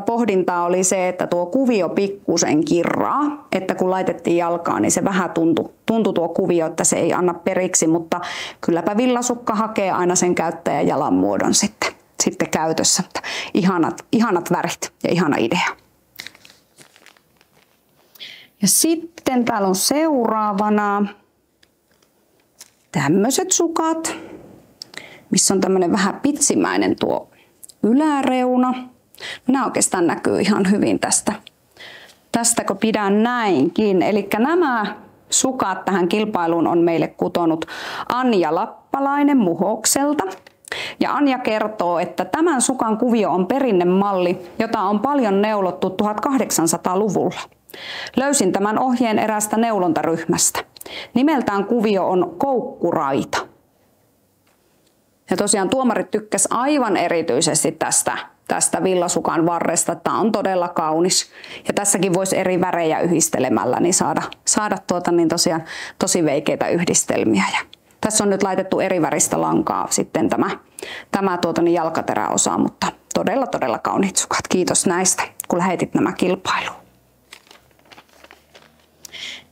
pohdintaa oli se, että tuo kuvio pikkusen kirraa, että kun laitettiin jalkaan, niin se vähän tuntui tuo kuvio, että se ei anna periksi, mutta kylläpä villasukka hakee aina sen käyttäjän jalan muodon sitten käytössä. Ihanat värit ja ihana idea. Ja sitten täällä on seuraavana tämmöiset sukat, missä on tämmöinen vähän pitsimäinen tuo yläreuna. Nämä oikeastaan näkyy ihan hyvin tästä kun pidän näinkin. Eli nämä sukat tähän kilpailuun on meille kutonut Anja Lappalainen Muhokselta. Ja Anja kertoo, että tämän sukan kuvio on perinnemalli, jota on paljon neulottu 1800-luvulla. Löysin tämän ohjeen eräästä neulontaryhmästä. Nimeltään kuvio on koukkuraita. Ja tosiaan tuomarit tykkäs aivan erityisesti tästä villasukan varresta. Tämä on todella kaunis. Ja tässäkin voisi eri värejä yhdistelemällä niin saada tosiaan tosi veikeitä yhdistelmiä. Ja tässä on nyt laitettu eri väristä lankaa sitten tämä jalkateräosa, mutta todella kauniit sukat. Kiitos näistä, kun lähetit nämä kilpailuun.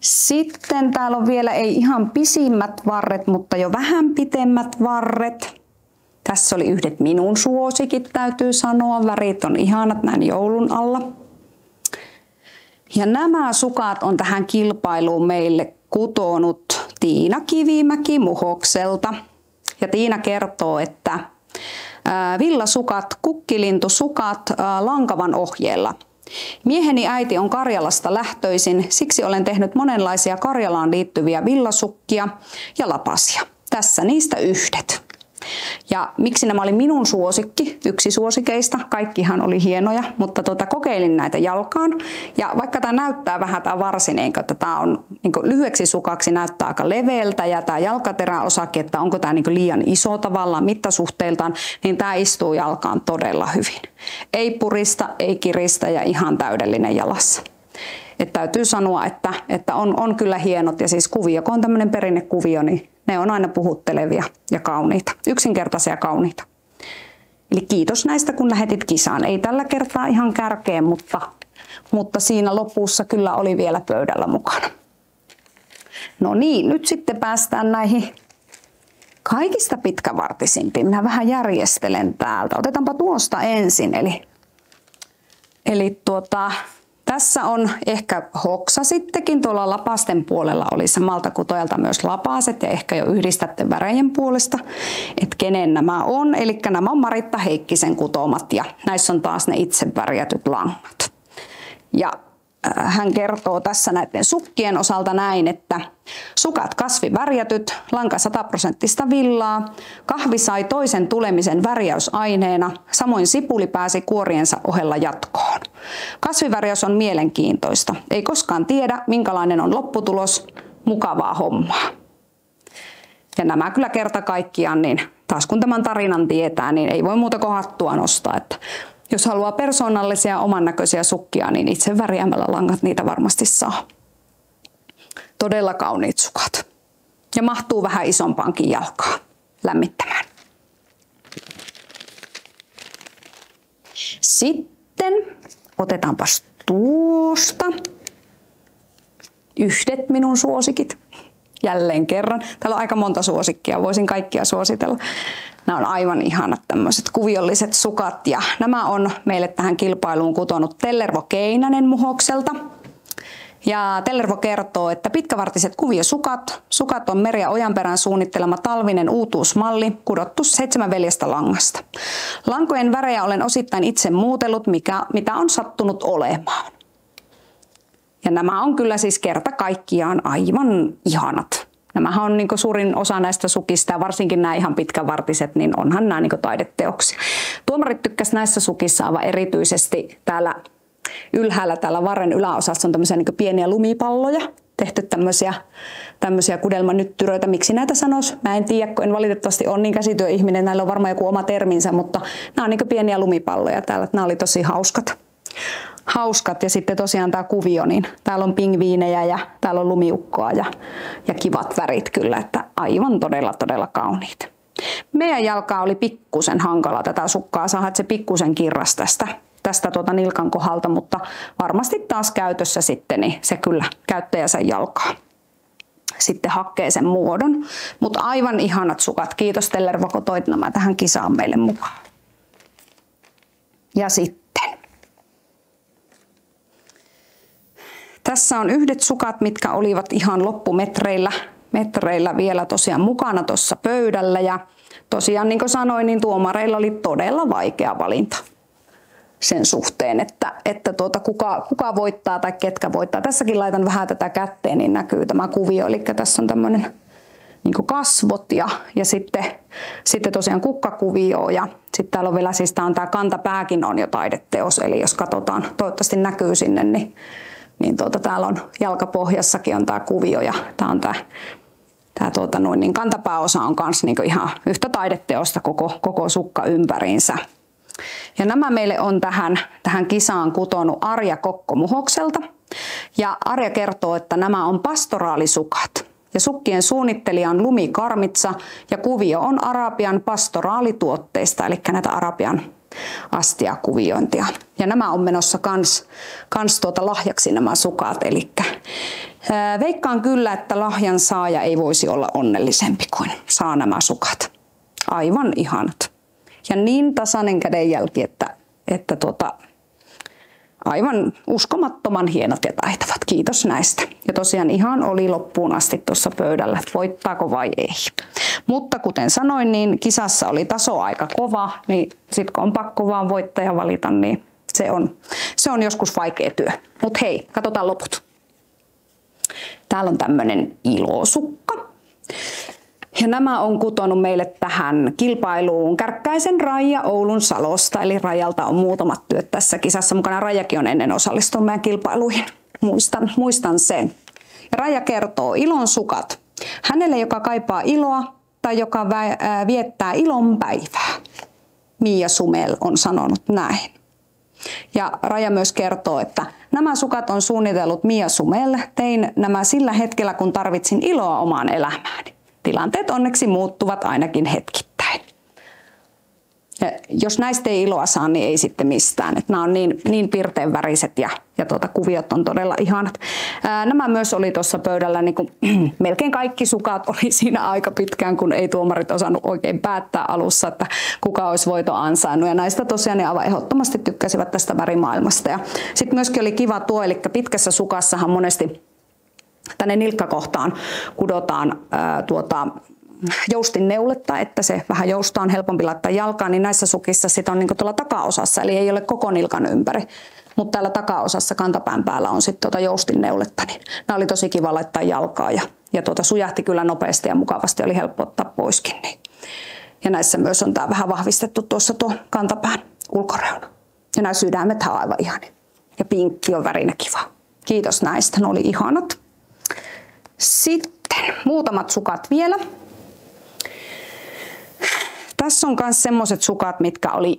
Sitten täällä on vielä ei ihan pisimmät varret, mutta jo vähän pitemmät varret. Tässä oli yhdet minun suosikit, täytyy sanoa. Värit on ihanat näin joulun alla. Ja nämä sukat on tähän kilpailuun meille kutonut Tiina Kivimäki Muhokselta. Ja Tiina kertoo, että villasukat, kukkilintusukat lankavan ohjeella. Mieheni äiti on Karjalasta lähtöisin, siksi olen tehnyt monenlaisia Karjalaan liittyviä villasukkia ja lapasia. Tässä niistä yhdet. Ja miksi nämä oli minun suosikki, yksi suosikeista, kaikkihan oli hienoja, mutta kokeilin näitä jalkaan. Ja vaikka tämä näyttää vähän tämä varsi, että tämä on lyhyeksi sukaksi näyttää aika leveältä ja tämä jalkateräosake, että onko tämä liian iso tavallaan mittasuhteiltaan, niin tämä istuu jalkaan todella hyvin. Ei purista, ei kiristä ja ihan täydellinen jalassa. Että täytyy sanoa, että on kyllä hienot ja siis kuvio, kun on tämmöinen perinnekuvio, niin ne on aina puhuttelevia ja kauniita, yksinkertaisia kauniita. Eli kiitos näistä, kun lähetit kisaan. Ei tällä kertaa ihan kärkeen, mutta siinä lopussa kyllä oli vielä pöydällä mukana. No niin, nyt sitten päästään näihin kaikista pitkävartisimpiin. Minä vähän järjestelen täältä. Otetaanpa tuosta ensin. Eli tässä on ehkä hoksasittekin, tuolla lapasten puolella oli samalta kutojalta myös lapaset ja ehkä jo yhdistätte värejen puolesta, että kenen nämä on. Eli nämä on Maritta Heikkisen kutomat ja näissä on taas ne itse värjätyt langat. Ja hän kertoo tässä näiden sukkien osalta näin, että sukat kasvivärjätyt, lanka 100% villaa, kahvi sai toisen tulemisen värjäysaineena, samoin sipuli pääsi kuoriensa ohella jatkoon. Kasvivärjäys on mielenkiintoista, ei koskaan tiedä minkälainen on lopputulos, mukavaa hommaa. Ja nämä kyllä kerta kaikkiaan, niin taas kun tämän tarinan tietää, niin ei voi muuta kuin hattua nostaa, että jos haluaa persoonallisia oman näköisiä sukkia, niin itse värjäämällä langat niitä varmasti saa. Todella kauniit sukat. Ja mahtuu vähän isompaankin jalkaan lämmittämään. Sitten otetaanpas tuosta yhdet minun suosikit. Jälleen kerran. Täällä on aika monta suosikkia, voisin kaikkia suositella. Nämä on aivan ihanat tämmöiset kuviolliset sukat ja nämä on meille tähän kilpailuun kutonut Tellervo Keinänen Muhokselta. Ja Tellervo kertoo, että pitkävartiset kuviosukat. Sukat on Merja Ojanperän suunnittelema talvinen uutuusmalli, kudottu 7 veljestä langasta. Lankojen värejä olen osittain itse muutellut, mitä on sattunut olemaan. Ja nämä on kyllä siis kerta kaikkiaan aivan ihanat. Nämähän on suurin osa näistä sukista ja varsinkin nämä ihan pitkävartiset, niin onhan nämä taideteoksia. Tuomarit tykkäsivät näissä sukissa aivan erityisesti täällä ylhäällä, täällä varren yläosassa on tämmöisiä pieniä lumipalloja. tehty tämmöisiä kudelmanyttyröitä. Miksi näitä sanoisi? Mä en tiedä, kun en valitettavasti ole niin käsityöihminen. Näillä on varmaan joku oma terminsä, mutta nämä on niin pieniä lumipalloja täällä. Nämä oli tosi hauskat. Ja sitten tosiaan tämä kuvio, niin täällä on pingviinejä ja täällä on lumiukkoa ja kivat värit kyllä, että aivan todella kauniita. Meidän jalkaa oli pikkusen hankala tätä sukkaa saada, että se pikkusen kirras tästä nilkan kohdalta, mutta varmasti taas käytössä sitten, niin se kyllä käyttäjä sen jalkaa sitten hakkee sen muodon. Mutta aivan ihanat sukat. Kiitos Tellervo, kun toit nämä tähän kisaan meille mukaan. Ja sitten. Tässä on yhdet sukat, mitkä olivat ihan loppumetreillä vielä tosiaan mukana tuossa pöydällä. Ja tosiaan niin kuin sanoin, niin tuomareilla oli todella vaikea valinta sen suhteen, että kuka voittaa tai ketkä voittaa. Tässäkin laitan vähän tätä kätteen, niin näkyy tämä kuvio. Eli tässä on tämmöinen niin kasvot ja sitten tosiaan kukkakuvio. Ja sitten täällä on vielä siis tämä kantapääkin on jo taideteos. Eli jos katsotaan, toivottavasti näkyy sinne, niin täällä on jalkapohjassakin on tämä kuvio ja tämä on niin kantapääosa on myös niin ihan yhtä taideteosta koko sukka ympäriinsä. Ja nämä meille on tähän kisaan kutonut Arja Kokko Muhokselta. Ja Arja kertoo, että nämä on pastoraalisukat. Ja sukkien suunnittelija on Lumi Karmitsa ja kuvio on Arabian pastoraalituotteista, eli näitä Arabian astiakuviointia. Ja nämä on menossa kans lahjaksi nämä sukat. Eli veikkaan kyllä, että lahjan saaja ei voisi olla onnellisempi kuin saa nämä sukat. Aivan ihanat. Ja niin tasainen kädenjälki, että aivan uskomattoman hienot ja taitavat. Kiitos näistä. Ja tosiaan ihan oli loppuun asti tuossa pöydällä, että voittaako vai ei. Mutta kuten sanoin, niin kisassa oli taso aika kova, niin sitten kun on pakko vaan voittaja valita, niin se on joskus vaikea työ. Mutta hei, katsotaan loput. Täällä on tämmöinen ilosukka. Ja nämä on kutonut meille tähän kilpailuun Kärkkäisen Raija Oulun Salosta. Eli Raijalta on muutamat työt tässä kisassa mukana. Raijakin on ennen osallistunut meidän kilpailuihin. Muistan sen. Ja Raija kertoo ilon sukat. Hänelle, joka kaipaa iloa tai joka viettää ilon päivää. Mia Sumel on sanonut näin. Ja Raija myös kertoo, että nämä sukat on suunnitellut Mia Sumel. Tein nämä sillä hetkellä, kun tarvitsin iloa omaan elämääni. Tilanteet onneksi muuttuvat ainakin hetkittäin. Ja jos näistä ei iloa saa, niin ei sitten mistään. Että nämä on niin pirteen väriset ja kuviot on todella ihanat. Nämä myös oli tuossa pöydällä, niin kuin, melkein kaikki sukat oli siinä aika pitkään, kun ei tuomarit osannut oikein päättää alussa, että kuka olisi voito ansainnut. Ja näistä tosiaan ne aivan ehdottomasti tykkäsivät tästä värimaailmasta. Ja sitten myöskin oli kiva tuo, eli pitkässä sukassahan monesti tänne nilkkakohtaan kudotaan joustinneuletta, että se vähän joustoa on helpompi laittaa jalkaan, niin näissä sukissa sit on niin tuolla takaosassa, eli ei ole koko nilkan ympäri, mutta täällä takaosassa kantapään päällä on sitten joustinneuletta, niin nämä oli tosi kiva laittaa jalkaan ja sujahti kyllä nopeasti ja mukavasti, oli helppo ottaa poiskin. Niin. Ja näissä myös on tämä vähän vahvistettu tuossa tuo kantapään ulkoreuna. Ja nämä sydämethän on aivan ihania. Ja pinkki on värinä kiva. Kiitos näistä, ne oli ihanat. Sitten muutamat sukat vielä. Tässä on myös semmoiset sukat, mitkä oli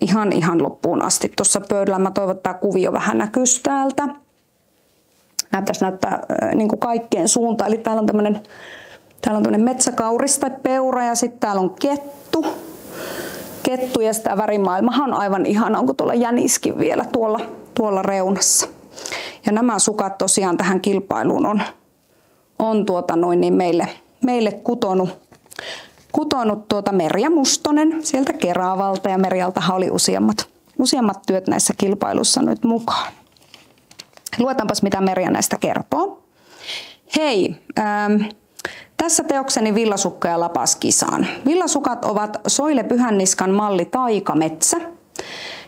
ihan loppuun asti tuossa pöydällä. Mä toivon, että tämä kuvio vähän näkyisi täältä. Näyttäisi näyttää niin kuin kaikkien suuntaan. Eli täällä on tämmöinen metsäkauris tai peura ja sitten täällä on kettu ja sitä värimaailmahan on aivan ihana. Onko tuolla jäniskin vielä tuolla reunassa. Ja nämä sukat tosiaan tähän kilpailuun on niin meille kutonut Merja Mustonen sieltä Keravalta ja Merjaltahan oli useammat työt näissä kilpailuissa nyt mukaan. Luetaanpas mitä Merja näistä kertoo. Hei, tässä teokseni villasukka ja lapas kisaan. Villasukat ovat Soile Pyhänniskan malli Taikametsä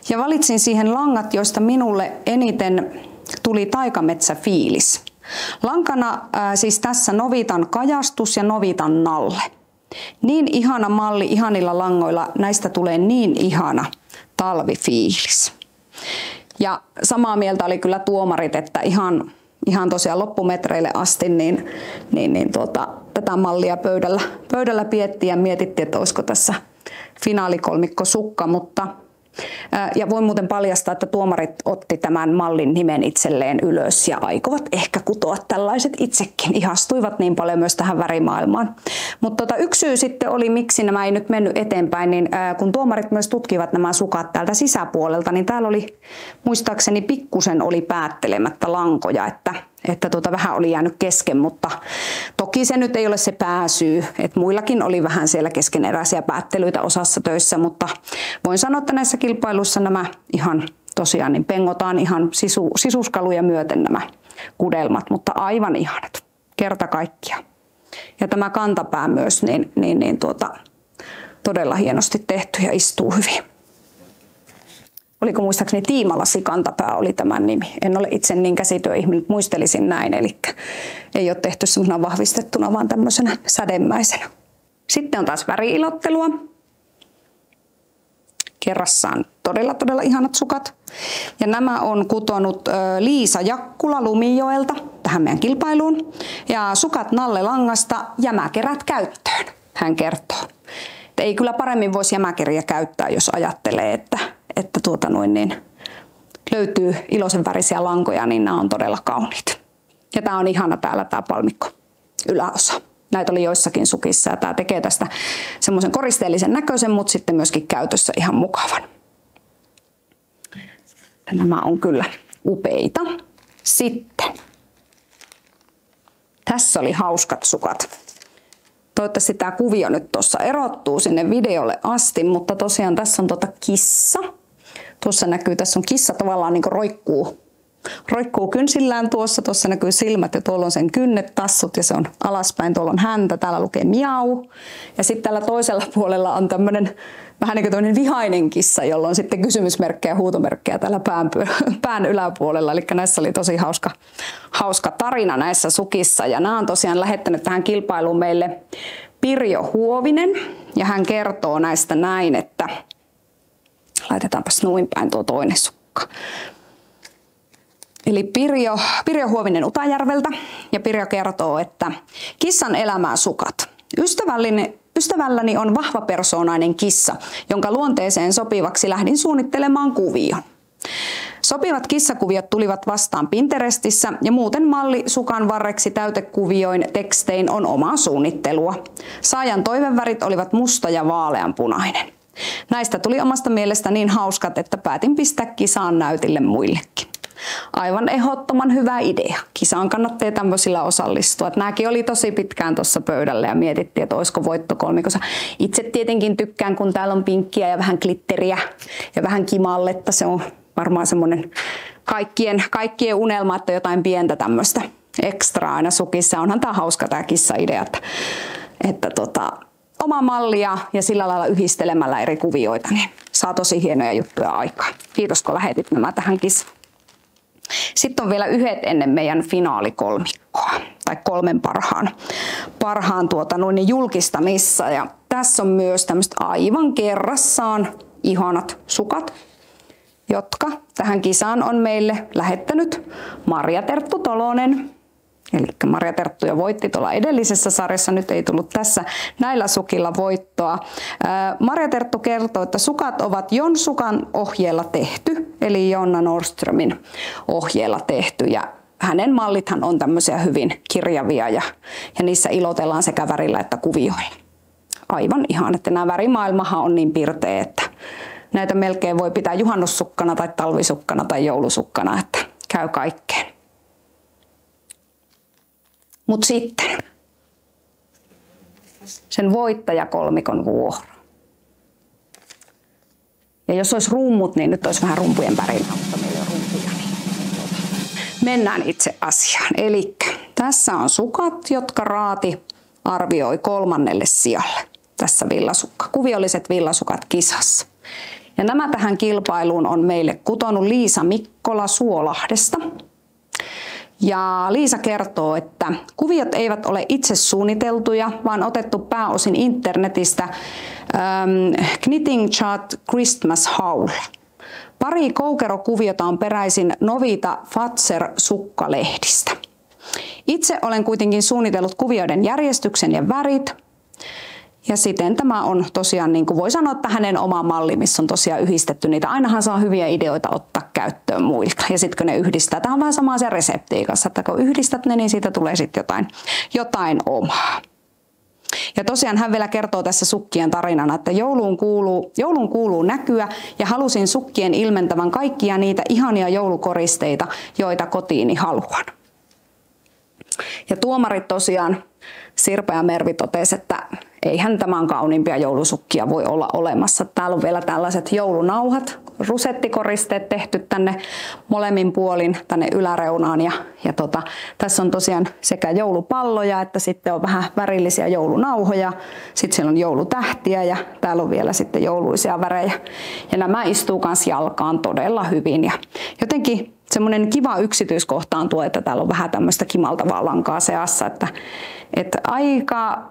ja valitsin siihen langat, joista minulle eniten tuli taikametsäfiilis. Lankana siis tässä Novitan kajastus ja Novitan nalle. Niin ihana malli ihanilla langoilla, näistä tulee niin ihana talvifiilis. Ja samaa mieltä oli kyllä tuomarit, että ihan tosiaan loppumetreille asti, tätä mallia pöydällä piettiin ja mietittiin, että olisiko tässä finaalikolmikko sukka, ja voin muuten paljastaa, että tuomarit otti tämän mallin nimen itselleen ylös ja aikovat ehkä kutoa tällaiset itsekin. Ihastuivat niin paljon myös tähän värimaailmaan. Mutta yksi syy sitten oli, miksi nämä ei nyt mennyt eteenpäin, niin kun tuomarit myös tutkivat nämä sukat täältä sisäpuolelta, niin täällä oli muistaakseni pikkusen oli päättelemättä lankoja, että vähän oli jäänyt kesken, mutta toki se nyt ei ole se pääsyy, että muillakin oli vähän siellä keskeneräisiä päättelyitä osassa töissä, mutta voin sanoa, että näissä kilpailuissa nämä ihan tosiaan niin pengotaan ihan sisuskaluja myöten nämä kudelmat, mutta aivan ihanat, kerta kaikkiaan. Ja tämä kantapää myös todella hienosti tehty ja istuu hyvin. Oliko muistaakseni Tiimalasi kantapää oli tämän nimi. En ole itse niin käsityöihminen, mutta muistelisin näin. Eli ei ole tehty semmoisena vahvistettuna, vaan tämmöisenä sädemäisenä. Sitten on taas väriilottelua. Kerrassaan todella ihanat sukat. Ja nämä on kutonut Liisa Jakkula Lumijoelta tähän meidän kilpailuun. Ja sukat Nalle Langasta jämäkerät käyttöön, hän kertoo. Että ei kyllä paremmin voisi jämäkeriä käyttää, jos ajattelee, että löytyy iloisen värisiä lankoja, niin nämä on todella kauniit. Ja tämä on ihana täällä tämä palmikko yläosa. Näitä oli joissakin sukissa ja tämä tekee tästä semmoisen koristeellisen näköisen, mutta sitten myöskin käytössä ihan mukavan. Nämä on kyllä upeita. Sitten tässä oli hauskat sukat. Toivottavasti tämä kuvio nyt tuossa erottuu sinne videolle asti, mutta tosiaan tässä on kissa. Tuossa näkyy, tässä on kissa tavallaan niin kuin roikkuu kynsillään tuossa näkyy silmät ja tuolla on sen kynnet, tassut ja se on alaspäin, tuolla on häntä, täällä lukee miau. Ja sitten täällä toisella puolella on tämmöinen vähän niin kuin tämmöinen vihainen kissa, jolla on sitten kysymysmerkkejä ja huutomerkkejä täällä pään yläpuolella. Eli näissä oli tosi hauska tarina näissä sukissa ja nämä on tosiaan lähettänyt tähän kilpailuun meille Pirjo Huovinen ja hän kertoo näistä näin, että laitetaanpas noin päin tuo toinen sukka. Eli Pirjo Huovinen Utajärveltä ja Pirjo kertoo, että kissan elämää sukat. Ystävälläni on vahvapersoonainen kissa, jonka luonteeseen sopivaksi lähdin suunnittelemaan kuvion. Sopivat kissakuviot tulivat vastaan Pinterestissä ja muuten malli sukan varreksi täytekuvioin tekstein on omaa suunnittelua. Saajan toivevärit olivat musta ja vaaleanpunainen. Näistä tuli omasta mielestä niin hauskat, että päätin pistää kisaan näytille muillekin. Aivan ehdottoman hyvä idea. Kisaan kannattaa tämmöisillä osallistua. Nämäkin oli tosi pitkään tuossa pöydällä ja mietittiin, että olisiko voittokolmikossa. Itse tietenkin tykkään, kun täällä on pinkkiä ja vähän glitteriä ja vähän kimalletta. Se on varmaan semmoinen kaikkien unelma, että jotain pientä tämmöistä ekstraa aina sukissa. Onhan tämä hauska tämä kissa-idea, että oma mallia ja sillä lailla yhdistelemällä eri kuvioita, niin saa tosi hienoja juttuja aikaan. Kiitos, kun lähetit nämä tähän kissaan. Sitten on vielä yhdet ennen meidän finaalikolmikkoa, tai 3 parhaan julkistamissa. Ja tässä on myös tämmöiset aivan kerrassaan ihanat sukat, jotka tähän kisaan on meille lähettänyt Marja Terttu Tolonen. Eli Marja Terttu jo voitti tuolla edellisessä sarjassa, nyt ei tullut tässä näillä sukilla voittoa. Marja Terttu kertoo, että sukat ovat Jon Sukan ohjeella tehty, eli Jonna Nordströmin ohjeella tehty. Ja hänen mallithan on tämmöisiä hyvin kirjavia ja niissä ilotellaan sekä värillä että kuvioilla. Aivan ihan, että nämä värimaailmahan on niin pirteä, että näitä melkein voi pitää juhannussukkana tai talvisukkana tai joulusukkana, että käy kaikkeen. Mutta sitten sen voittajakolmikon vuoro. Ja jos olisi rummut, niin nyt olisi vähän rumpujen värinä, mutta meillä on rumpuja. Niin mennään itse asiaan. Eli tässä on sukat, jotka Raati arvioi 3. sijalle. Tässä kuviolliset villasukat kisassa. Ja nämä tähän kilpailuun on meille kutonut Liisa Mikkola Suolahdesta. Ja Liisa kertoo, että kuviot eivät ole itse suunniteltuja, vaan otettu pääosin internetistä Knitting Chart Christmas Haul. Pari koukerokuviota on peräisin Novita Fatser sukkalehdistä. Itse olen kuitenkin suunnitellut kuvioiden järjestyksen ja värit. Ja siten tämä on tosiaan, niin kuin voi sanoa, että hänen oma malli, missä on tosiaan yhdistetty niitä. Ainahan saa hyviä ideoita ottaa käyttöön muilta. Ja sitten kun ne yhdistää, tämä on vähän sama se reseptiikassa, että kun yhdistät ne, niin siitä tulee sitten jotain omaa. Ja tosiaan hän vielä kertoo tässä sukkien tarinana, että jouluun kuuluu näkyä ja halusin sukkien ilmentävän kaikkia niitä ihania joulukoristeita, joita kotiini haluan. Ja tuomarit tosiaan, Sirpa ja Mervi totesi, että eihän tämän kauniimpia joulusukkia voi olla olemassa. Täällä on vielä tällaiset joulunauhat, rusettikoristeet tehty tänne molemmin puolin tänne yläreunaan. Ja tässä on tosiaan sekä joulupalloja että sitten on vähän värillisiä joulunauhoja. Sitten siellä on joulutähtiä ja täällä on vielä sitten jouluisia värejä. Ja nämä istuu myös jalkaan todella hyvin. Ja jotenkin semmoinen kiva yksityiskohta on tuo, että täällä on vähän tämmöistä kimaltavaa lankaa seassa, että aika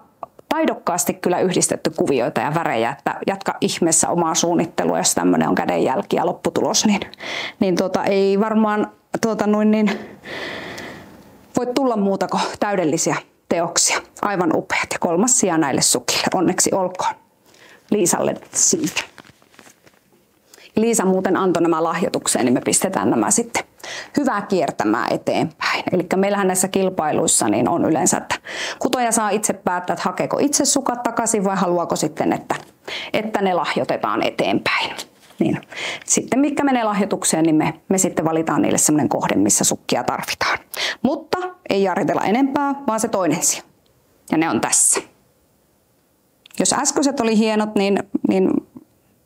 taidokkaasti kyllä yhdistetty kuvioita ja värejä, että jatka ihmeessä omaa suunnittelua, jos tämmöinen on kädenjälki ja lopputulos, niin ei varmaan voi tulla muuta kuin täydellisiä teoksia. Aivan upeat ja 3. sija näille sukille. Onneksi olkoon Liisalle siitä. Liisa muuten antoi nämä lahjoitukseen, niin me pistetään nämä sitten hyvää kiertämään eteenpäin. Eli meillähän näissä kilpailuissa niin on yleensä, että kutoja saa itse päättää, että hakeeko itse sukat takaisin vai haluaako sitten, että ne lahjoitetaan eteenpäin. Niin. Sitten mitkä menee lahjoitukseen, niin me sitten valitaan niille sellainen kohde, missä sukkia tarvitaan. Mutta ei jarritella enempää, vaan se toinen sija. Ja ne on tässä. Jos äskeiset oli hienot, niin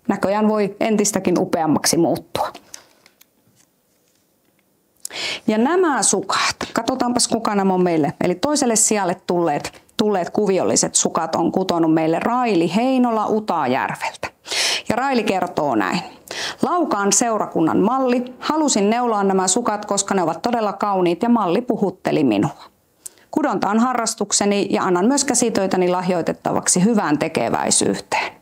näköjään voi entistäkin upeammaksi muuttua. Ja nämä sukat, katsotaanpas kuka nämä on meille, eli toiselle sijalle tulleet kuviolliset sukat on kutonut meille Raili Heinola Utajärveltä. Ja Raili kertoo näin. Laukaan seurakunnan malli. Halusin neuloa nämä sukat, koska ne ovat todella kauniit ja malli puhutteli minua. Kudonta on harrastukseni ja annan myös käsitöitäni lahjoitettavaksi hyvään tekeväisyyteen.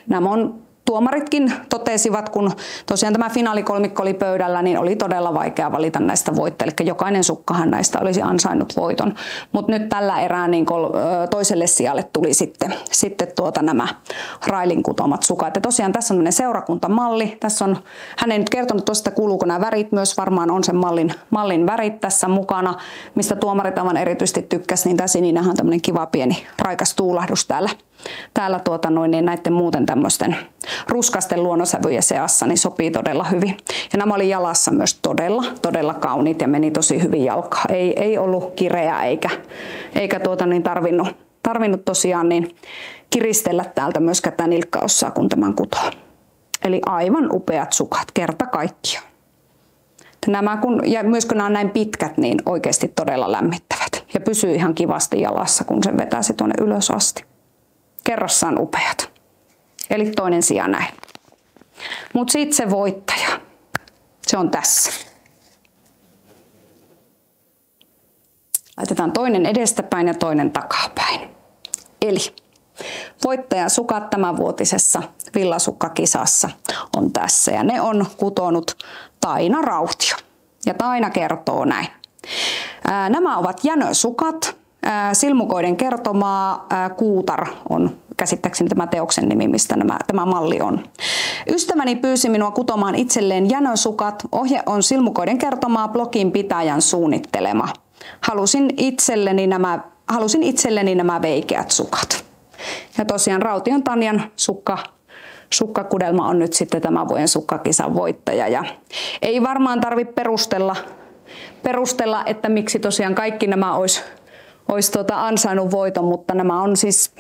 Nämä on tuomaritkin totesivat, kun tosiaan tämä finaalikolmikko oli pöydällä, niin oli todella vaikea valita näistä voittajia. Eli jokainen sukkahan näistä olisi ansainnut voiton. Mutta nyt tällä erää niin toiselle sijalle tuli sitten nämä Railin kutomat sukat. Ja tosiaan tässä on tämmöinen seurakuntamalli. Tässä on hän ei nyt kertonut tuosta, kuuluuko nämä värit myös. Varmaan on sen mallin värit tässä mukana, mistä tuomarit aivan erityisesti tykkäsivät. Niin tämä sininenhän on tämmöinen kiva pieni raikas tuulahdus täällä niin näiden muuten tämmöisten ruskasten luonnonsävyjen seassa niin sopii todella hyvin. Ja nämä oli jalassa myös todella kauniit ja meni tosi hyvin jalkaan. Ei ollut kireä eikä tarvinnut tosiaan niin kiristellä täältä myöskään tätä nilkkaossaa, kun tämän kutoo. Eli aivan upeat sukat kerta kaikkiaan. Ja myös kun nämä on näin pitkät, niin oikeasti todella lämmittävät. Ja pysyy ihan kivasti jalassa, kun sen vetäisi tuonne ylös asti. Kerrassaan upeat. Eli toinen sija näin. Mutta sitten se voittaja. Se on tässä. Laitetaan toinen edestäpäin ja toinen takapäin. Eli voittajan sukat tämänvuotisessa villasukkakisassa on tässä. Ja ne on kutonut Taina Rautio. Ja Taina kertoo näin. Nämä ovat jänösukat. Silmukoiden kertomaa Kuutar on käsittääkseni tämä teoksen nimi, mistä tämä malli on. Ystäväni pyysi minua kutomaan itselleen jänösukat. Ohje on Silmukoiden kertomaa blogin pitäjän suunnittelema. Halusin itselleni nämä veikeät sukat. Ja tosiaan Raution Tanjan sukkakudelma on nyt sitten tämän vuoden sukkakisan voittaja. Ja ei varmaan tarvitse perustella, että miksi tosiaan kaikki nämä olisi ansainnut voiton, mutta nämä on siis,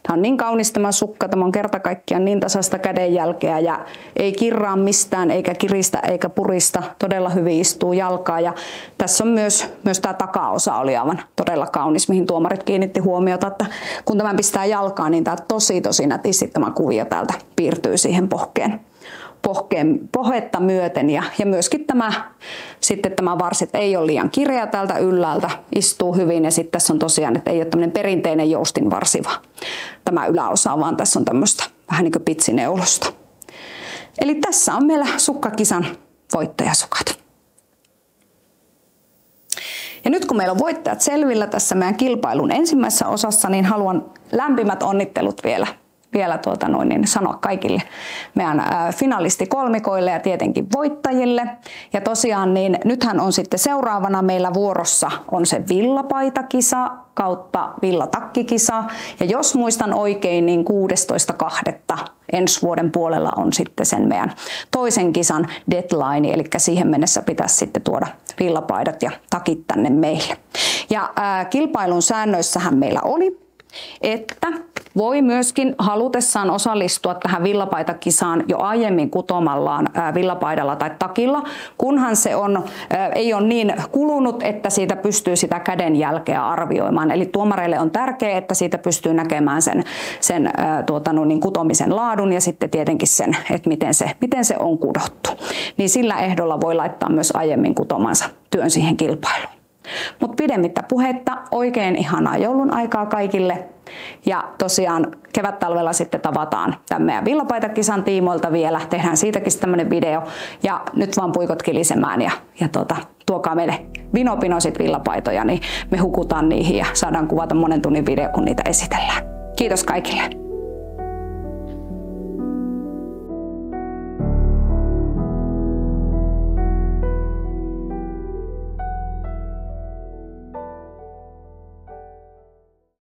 tämä on niin kaunis tämä sukka, tämä on kerta kaikkiaan niin tasasta kädenjälkeä ja ei kirraa mistään eikä kiristä eikä purista, todella hyvin istuu jalkaa ja tässä on myös tämä takaosa oli aivan todella kaunis, mihin tuomarit kiinnitti huomiota, että kun tämän pistää jalkaan, niin tämä tosi nätisti tämä kuvio täältä piirtyy siihen pohetta myöten ja myöskin tämä varsi ei ole liian kireä täältä ylhäältä, istuu hyvin ja sitten tässä on tosiaan, että ei ole tämmöinen perinteinen joustinvarsi, tämä yläosa, vaan tässä on tämmöistä vähän niin kuin pitsineulosta. Eli tässä on meillä sukkakisan voittajasukat. Ja nyt kun meillä on voittajat selvillä tässä meidän kilpailun ensimmäisessä osassa, niin haluan lämpimät onnittelut vielä sanoa kaikille meidän finalistikolmikoille ja tietenkin voittajille. Ja tosiaan niin nythän on sitten seuraavana meillä vuorossa on se villapaitakisa kautta villatakkikisa. Ja jos muistan oikein, niin 16.2. ensi vuoden puolella on sitten sen meidän toisen kisan deadline. Eli siihen mennessä pitäisi sitten tuoda villapaidat ja takit tänne meille. Ja kilpailun säännöissähän meillä oli, että voi myöskin halutessaan osallistua tähän villapaitakisaan jo aiemmin kutomallaan villapaidalla tai takilla, kunhan se ei ole niin kulunut, että siitä pystyy sitä kädenjälkeä arvioimaan. Eli tuomareille on tärkeää, että siitä pystyy näkemään sen kutomisen laadun ja sitten tietenkin sen, että miten se on kudottu. Niin sillä ehdolla voi laittaa myös aiemmin kutomansa työn siihen kilpailuun. Mutta pidemmittä puhetta, oikein ihanaa joulun aikaa kaikille. Ja tosiaan kevättalvella sitten tavataan tämän meidän villapaitakisan tiimoilta vielä. Tehdään siitäkin tämmöinen video. Ja nyt vaan puikot kilisemään ja tuokaa meille vinopinosit villapaitoja, niin me hukutaan niihin ja saadaan kuvata monen tunnin video, kun niitä esitellään. Kiitos kaikille.